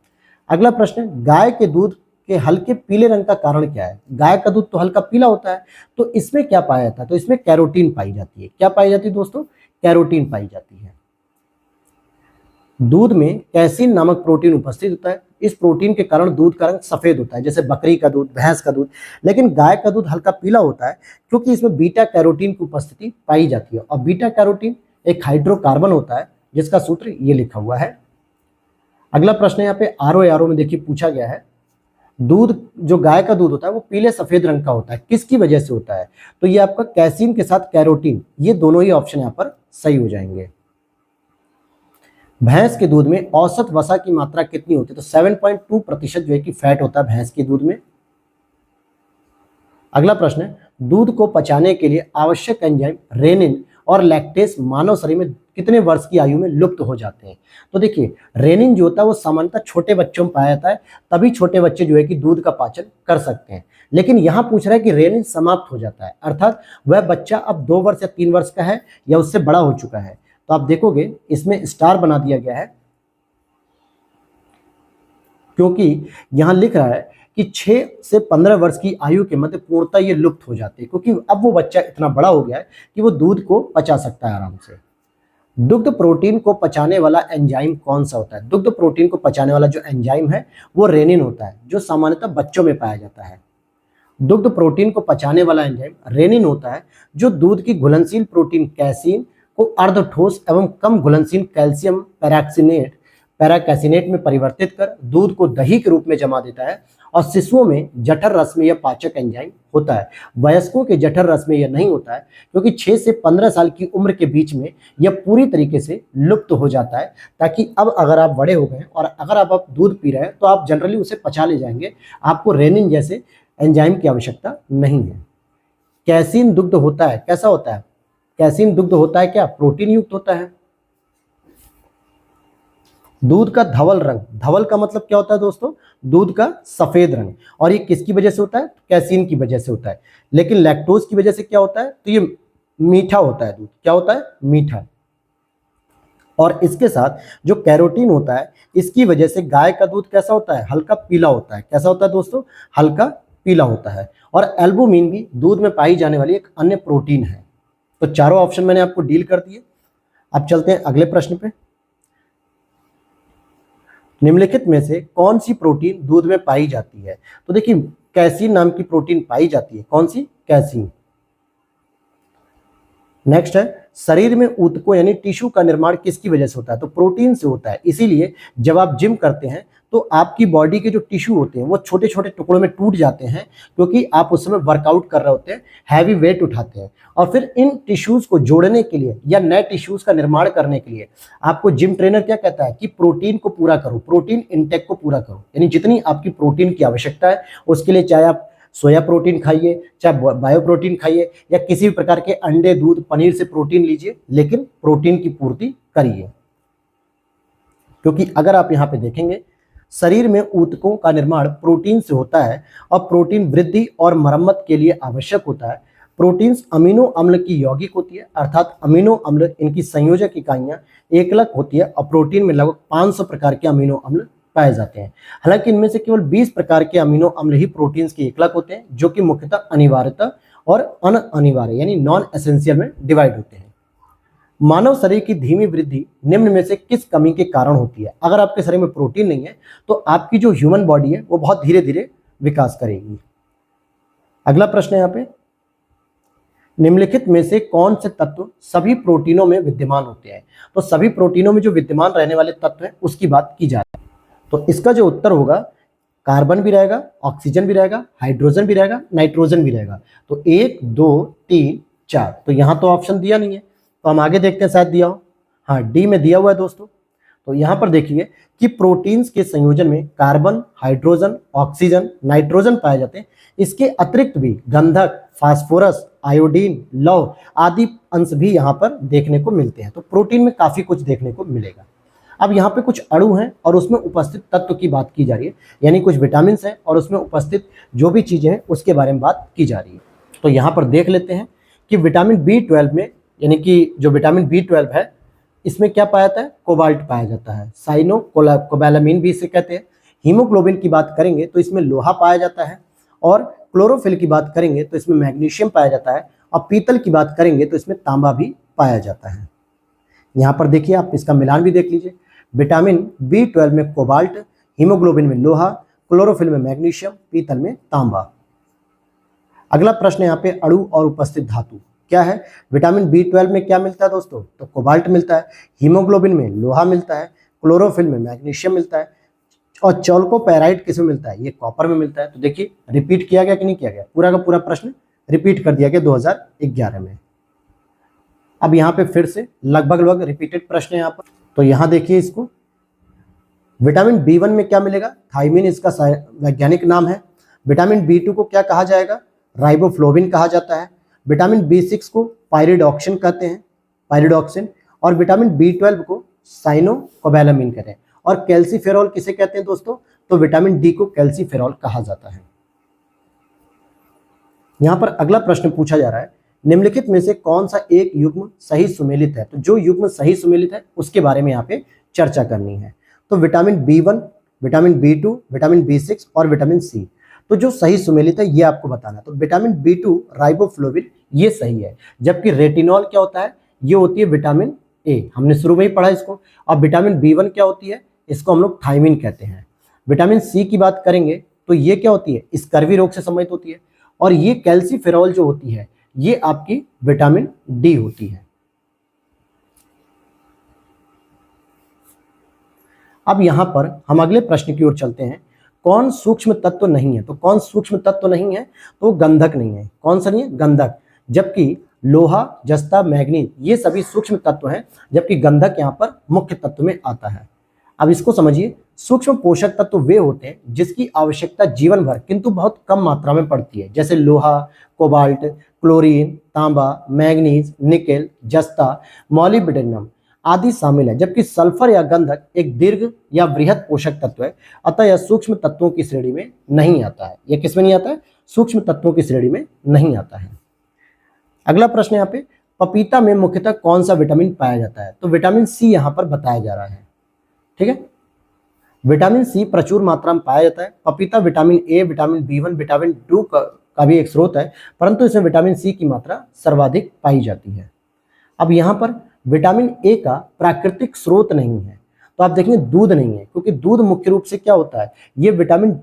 अगला प्रश्न, गाय के दूध के हल्के पीले रंग का कारण क्या है। गाय का दूध तो हल्का पीला होता है, तो इसमें क्या पाया जाता है, तो इसमें कैरोटीन पाई जाती है। क्या पाई जाती है दोस्तों, कैरोटीन पाई जाती है। दूध में कैसीन नामक प्रोटीन उपस्थित होता है। इस प्रोटीन के कारण दूध का रंग सफेद होता है, जैसे बकरी का दूध, भैंस का दूध। लेकिन गाय का दूध हल्का पीला होता है क्योंकि इसमें बीटा कैरोटीन की उपस्थिति पाई जाती है। और बीटा कैरोटीन एक हाइड्रोकार्बन होता है जिसका सूत्र ये लिखा हुआ है। अगला प्रश्न यहाँ पे आरओ में देखिए पूछा गया है, दूध जो गाय का दूध होता है वो पीले सफेद रंग का होता है, किसकी वजह से होता है। तो ये आपका कैसीन के साथ कैरोटीन, ये दोनों ही ऑप्शन यहाँ पर सही हो जाएंगे। भैंस के दूध में औसत वसा की मात्रा कितनी होती है, तो 7.2% जो है कि फैट होता है भैंस के दूध में। अगला प्रश्न है, दूध को पचाने के लिए आवश्यक एंजाइम रेनिन और लैक्टेस मानव शरीर में कितने वर्ष की आयु में लुप्त हो जाते हैं। तो देखिए, रेनिन जो होता है वो सामान्यतः छोटे बच्चों में पाया जाता है, तभी छोटे बच्चे जो है कि दूध का पाचन कर सकते हैं। लेकिन यहाँ पूछ रहा है कि रेनिन समाप्त हो जाता है, अर्थात वह बच्चा अब 2 वर्ष या 3 वर्ष का है या उससे बड़ा हो चुका है। तो आप देखोगे इसमें स्टार बना दिया गया है, क्योंकि यहाँ लिख रहा है कि 6 से 15 वर्ष की आयु के मध्य पूर्णतः ये लुप्त हो जाते हैं, क्योंकि अब वो बच्चा इतना बड़ा हो गया है कि वो दूध को पचा सकता है आराम से। दुग्ध प्रोटीन को पचाने वाला एंजाइम कौन सा होता है। दुग्ध प्रोटीन को पचाने वाला जो एंजाइम है वो रेनिन होता है, जो सामान्यतः बच्चों में पाया जाता है। दुग्ध प्रोटीन को पचाने वाला एंजाइम रेनिन होता है, जो दूध की घुलनशील प्रोटीन कैसीन को अर्धठोस एवं कम घुलनशील कैल्शियम पैराकैसिनेट में परिवर्तित कर दूध को दही के रूप में जमा देता है। और शिशुओं में जठर रस में यह पाचक एंजाइम होता है। वयस्कों के जठर रस में यह नहीं होता है, क्योंकि 6 से 15 साल की उम्र के बीच में यह पूरी तरीके से लुप्त हो जाता है, ताकि अब अगर आप बड़े हो गए और अगर आप दूध पी रहे हैं तो आप जनरली उसे पचा ले जाएंगे, आपको रेनिन जैसे एंजाइम की आवश्यकता नहीं है। कैसीन दुग्ध होता है, कैसा होता है, कैसीन दुग्ध होता है क्या, प्रोटीन युक्त होता है। दूध का धवल रंग, धवल का मतलब क्या होता है दोस्तों, दूध का सफेद रंग, और ये किसकी वजह से होता है, कैसीन की वजह से होता है। लेकिन लैक्टोज की वजह से क्या होता है, तो ये मीठा होता है दूध, क्या होता है, मीठा। और इसके साथ जो कैरोटीन होता है, इसकी वजह से गाय का दूध कैसा होता है, हल्का पीला होता है। कैसा होता है दोस्तों, हल्का पीला होता है। और एल्बुमिन भी दूध में पाई जाने वाली एक अन्य प्रोटीन है। तो चारों ऑप्शन मैंने आपको डील कर दिए। अब चलते हैं अगले प्रश्न पे। निम्नलिखित में से कौन सी प्रोटीन दूध में पाई जाती है। तो देखिए, कैसीन नाम की प्रोटीन पाई जाती है, कौन सी, कैसीन। नेक्स्ट है, शरीर में ऊतकों यानी टिश्यू का निर्माण किसकी वजह से होता है, तो प्रोटीन से होता है। इसीलिए जब आप जिम करते हैं तो आपकी बॉडी के जो टिश्यू होते हैं वो छोटे छोटे टुकड़ों में टूट जाते हैं, क्योंकि आप उस समय वर्कआउट कर रहे होते हैं, हैवी वेट उठाते हैं। और फिर इन टिश्यूज को जोड़ने के लिए या नए टिश्यूज का निर्माण करने के लिए आपको जिम ट्रेनर क्या कहता है कि प्रोटीन को पूरा करो, प्रोटीन इंटेक को पूरा करो। यानी जितनी आपकी प्रोटीन की आवश्यकता है उसके लिए चाहे आप सोया प्रोटीन खाइए, चाहे बायो प्रोटीन खाइए, या किसी भी प्रकार के अंडे, दूध, पनीर से प्रोटीन लीजिए, लेकिन प्रोटीन की पूर्ति करिए। क्योंकि अगर आप यहाँ पे देखेंगे, शरीर में ऊतकों का निर्माण प्रोटीन से होता है और प्रोटीन वृद्धि और मरम्मत के लिए आवश्यक होता है। प्रोटीन्स अमीनो अम्ल की यौगिक होती है, अर्थात अमीनो अम्ल इनकी संयोजक इकाइयां एकलक होती है, और प्रोटीन में लगभग 500 प्रकार के अमीनो अम्ल पाए जाते हैं। हालांकि इनमें से केवल 20 प्रकार के अमीनो अम्ल ही प्रोटीन्स के एकलक होते हैं, जो कि मुख्यतः अनिवार्यता और अनअनिवार्य यानी नॉन एसेंशियल में डिवाइड होते हैं। मानव शरीर की धीमी वृद्धि निम्न में से किस कमी के कारण होती है। अगर आपके शरीर में प्रोटीन नहीं है तो आपकी जो ह्यूमन बॉडी है वो बहुत धीरे धीरे विकास करेगी। अगला प्रश्न है यहाँ पे, निम्नलिखित में से कौन से तत्व सभी प्रोटीनों में विद्यमान होते हैं। तो सभी प्रोटीनों में जो विद्यमान रहने वाले तत्व हैं उसकी बात की जाए तो इसका जो उत्तर होगा, कार्बन भी रहेगा, ऑक्सीजन भी रहेगा, हाइड्रोजन भी रहेगा, नाइट्रोजन भी रहेगा। तो 1 2 3 4, तो यहाँ तो ऑप्शन दिया नहीं है, तो हम आगे देखते हैं, शायद दिया हो। हाँ, डी में दिया हुआ है दोस्तों। तो यहाँ पर देखिए कि प्रोटीन्स के संयोजन में कार्बन, हाइड्रोजन, ऑक्सीजन, नाइट्रोजन पाए जाते हैं। इसके अतिरिक्त भी गंधक, फास्फोरस, आयोडीन, लौह आदि अंश भी यहाँ पर देखने को मिलते हैं। तो प्रोटीन में काफी कुछ देखने को मिलेगा। अब यहाँ पे कुछ अणु हैं और उसमें उपस्थित तत्व की बात की जा रही है, यानी कुछ विटामिन हैं और उसमें उपस्थित जो भी चीजें हैं उसके बारे में बात की जा रही है। तो यहाँ पर देख लेते हैं कि विटामिन B12 में, यानी कि जो विटामिन B12 है, इसमें क्या पाया जाता है? कोबाल्ट पाया जाता है। साइनो कोबालामिन भी इसे कहते हैं। हीमोग्लोबिन की बात करेंगे तो इसमें लोहा पाया जाता है, और क्लोरोफिल की बात करेंगे तो इसमें मैग्नीशियम पाया जाता है, और पीतल की बात करेंगे तो इसमें तांबा भी पाया जाता है। यहाँ पर देखिए, आप इसका मिलान भी देख लीजिए। विटामिन B12 में कोबाल्ट, हीमोग्लोबिन में लोहा, क्लोरोफिल में मैग्नीशियम, पीतल में तांबा। अगला प्रश्न यहाँ पे अणु और उपस्थित धातु क्या है? विटामिन B12 में क्या मिलता है दोस्तों? तो कोबाल्ट मिलता है, हीमोग्लोबिन में लोहा मिलता है, क्लोरोफिल में मैग्नीशियम मिलता है, और चौल्कोपेराइड किस में मिलता है? ये कॉपर में मिलता है। तो देखिए, रिपीट किया गया कि नहीं किया गया? पूरा का पूरा प्रश्न रिपीट कर दिया गया 2011 में। अब यहाँ पे फिर से लगभग रिपीटेड प्रश्न है यहाँ पर। तो यहाँ देखिए इसको, विटामिन B1 में क्या मिलेगा? थायमिन इसका वैज्ञानिक नाम है। विटामिन B2 को क्या कहा जाएगा? राइबोफ्लोविन कहा जाता है। विटामिन B6 को पायरिडॉक्सिन कहते हैं, पायरिडॉक्सिन। और विटामिन B12 को साइनोकोबालामिन कहते हैं। और कैल्सीफेरॉल किसे कहते हैं दोस्तों? तो विटामिन D को कैल्सीफेरॉल कहा जाता है। यहाँ पर अगला प्रश्न पूछा जा रहा है, निम्नलिखित में से कौन सा एक युग्म सही सुमेलित है? तो जो युग्म सही सुमेलित है उसके बारे में यहाँ पे चर्चा करनी है। तो vitamin B1, vitamin B2, vitamin B6 और विटामिन C, तो जो सही सुमेलित है ये आपको बताना। तो विटामिन B2 राइबोफ्लोविन ये सही है, जबकि रेटिनॉल क्या होता है? ये होती है विटामिन A, हमने शुरू में ही पढ़ा इसको। और विटामिन B1 क्या होती है? इसको हम लोग थायमिन कहते हैं। विटामिन C की बात करेंगे तो ये क्या होती है? स्कर्वी रोग से संबंधित होती है। और ये कैल्सीफेरॉल जो होती है ये आपकी विटामिन D होती है। अब यहां पर हम अगले प्रश्न की ओर चलते हैं, कौन सूक्ष्म तत्व नहीं है? तो कौन सूक्ष्म तत्व नहीं है? तो गंधक नहीं है। कौन सा नहीं है? गंधक। जबकि लोहा, जस्ता, मैग्नीज ये सभी सूक्ष्म तत्व हैं, जबकि गंधक यहाँ पर मुख्य तत्व में आता है। अब इसको समझिए, सूक्ष्म पोषक तत्व वे होते हैं जिसकी आवश्यकता जीवन भर किंतु बहुत कम मात्रा में पड़ती है, जैसे लोहा, कोबाल्ट, क्लोरीन, तांबा, मैग्नीज, निकेल, जस्ता, मॉलिब्डेनम आदि शामिल है। जबकि सल्फर या गंधक एक दीर्घ या बृहद पोषक तत्व है, अतः यह सूक्ष्म तत्वों की श्रेणी में नहीं आता है। यह किसमें नहीं आता है? सूक्ष्म तत्वों की श्रेणी में नहीं आता है। अगला प्रश्न यहाँ पे, पपीता में मुख्यतः कौन सा विटामिन पाया जाता है? तो विटामिन C यहाँ पर बताया जा रहा है। ठीक है, विटामिन C प्रचुर मात्रा में पाया जाता है। पपीता vitamin A, vitamin B1, vitamin 2 का भी एक स्रोत है, परंतु इसमें विटामिन C की मात्रा सर्वाधिक पाई जाती है। अब यहाँ पर विटामिन A का प्राकृतिक स्रोत नहीं है, तो आप देखेंगे दूध नहीं है, क्योंकि दूध मुख्य रूप से क्या होता है? ये विटामिन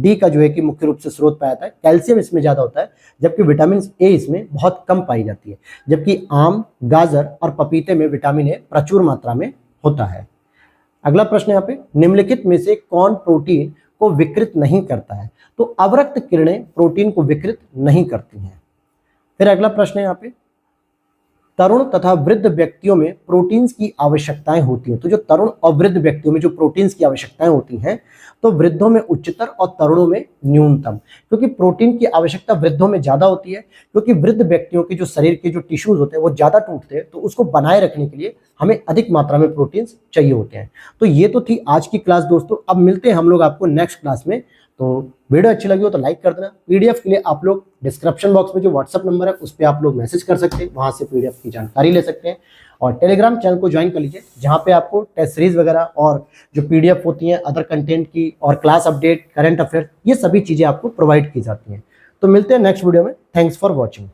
D का जो है कि मुख्य रूप से स्रोत पाया जाता है। कैल्शियम इसमें ज्यादा होता है, जबकि विटामिन A इसमें बहुत कम पाई जाती है। जबकि आम, गाजर और पपीते में विटामिन A प्रचुर मात्रा में होता है। अगला प्रश्न यहाँ पे, निम्नलिखित में से कौन प्रोटीन को विकृत नहीं करता है? तो अवरक्त किरणें प्रोटीन को विकृत नहीं करती हैं। फिर अगला प्रश्न है यहाँ पे, तरुण तथा वृद्ध व्यक्तियों में प्रोटीन्स की आवश्यकताएं होती हैं। तो जो तरुण और वृद्ध व्यक्तियों में जो प्रोटीन्स की आवश्यकताएं होती हैं, तो वृद्धों में उच्चतर और तरुणों में न्यूनतम, क्योंकि प्रोटीन की आवश्यकता वृद्धों में ज्यादा होती है, क्योंकि वृद्ध व्यक्तियों के जो शरीर के जो टिश्यूज होते हैं वो ज्यादा टूटते हैं, तो उसको बनाए रखने के लिए हमें अधिक मात्रा में प्रोटीन्स चाहिए होते हैं। तो ये तो थी आज की क्लास दोस्तों। अब मिलते हैं हम लोग आपको नेक्स्ट क्लास में। तो वीडियो अच्छी लगी हो तो लाइक कर देना। पीडीएफ के लिए आप लोग डिस्क्रिप्शन बॉक्स में जो व्हाट्सअप नंबर है उस पर आप लोग मैसेज कर सकते हैं, वहां से पीडीएफ की जानकारी ले सकते हैं। और टेलीग्राम चैनल को ज्वाइन कर लीजिए, जहां पे आपको टेस्ट सीरीज वगैरह और जो पीडीएफ होती हैं अदर कंटेंट की और क्लास अपडेट, करंट अफेयर, ये सभी चीजें आपको प्रोवाइड की जाती हैं। तो मिलते हैं नेक्स्ट वीडियो में। Thanks for watching.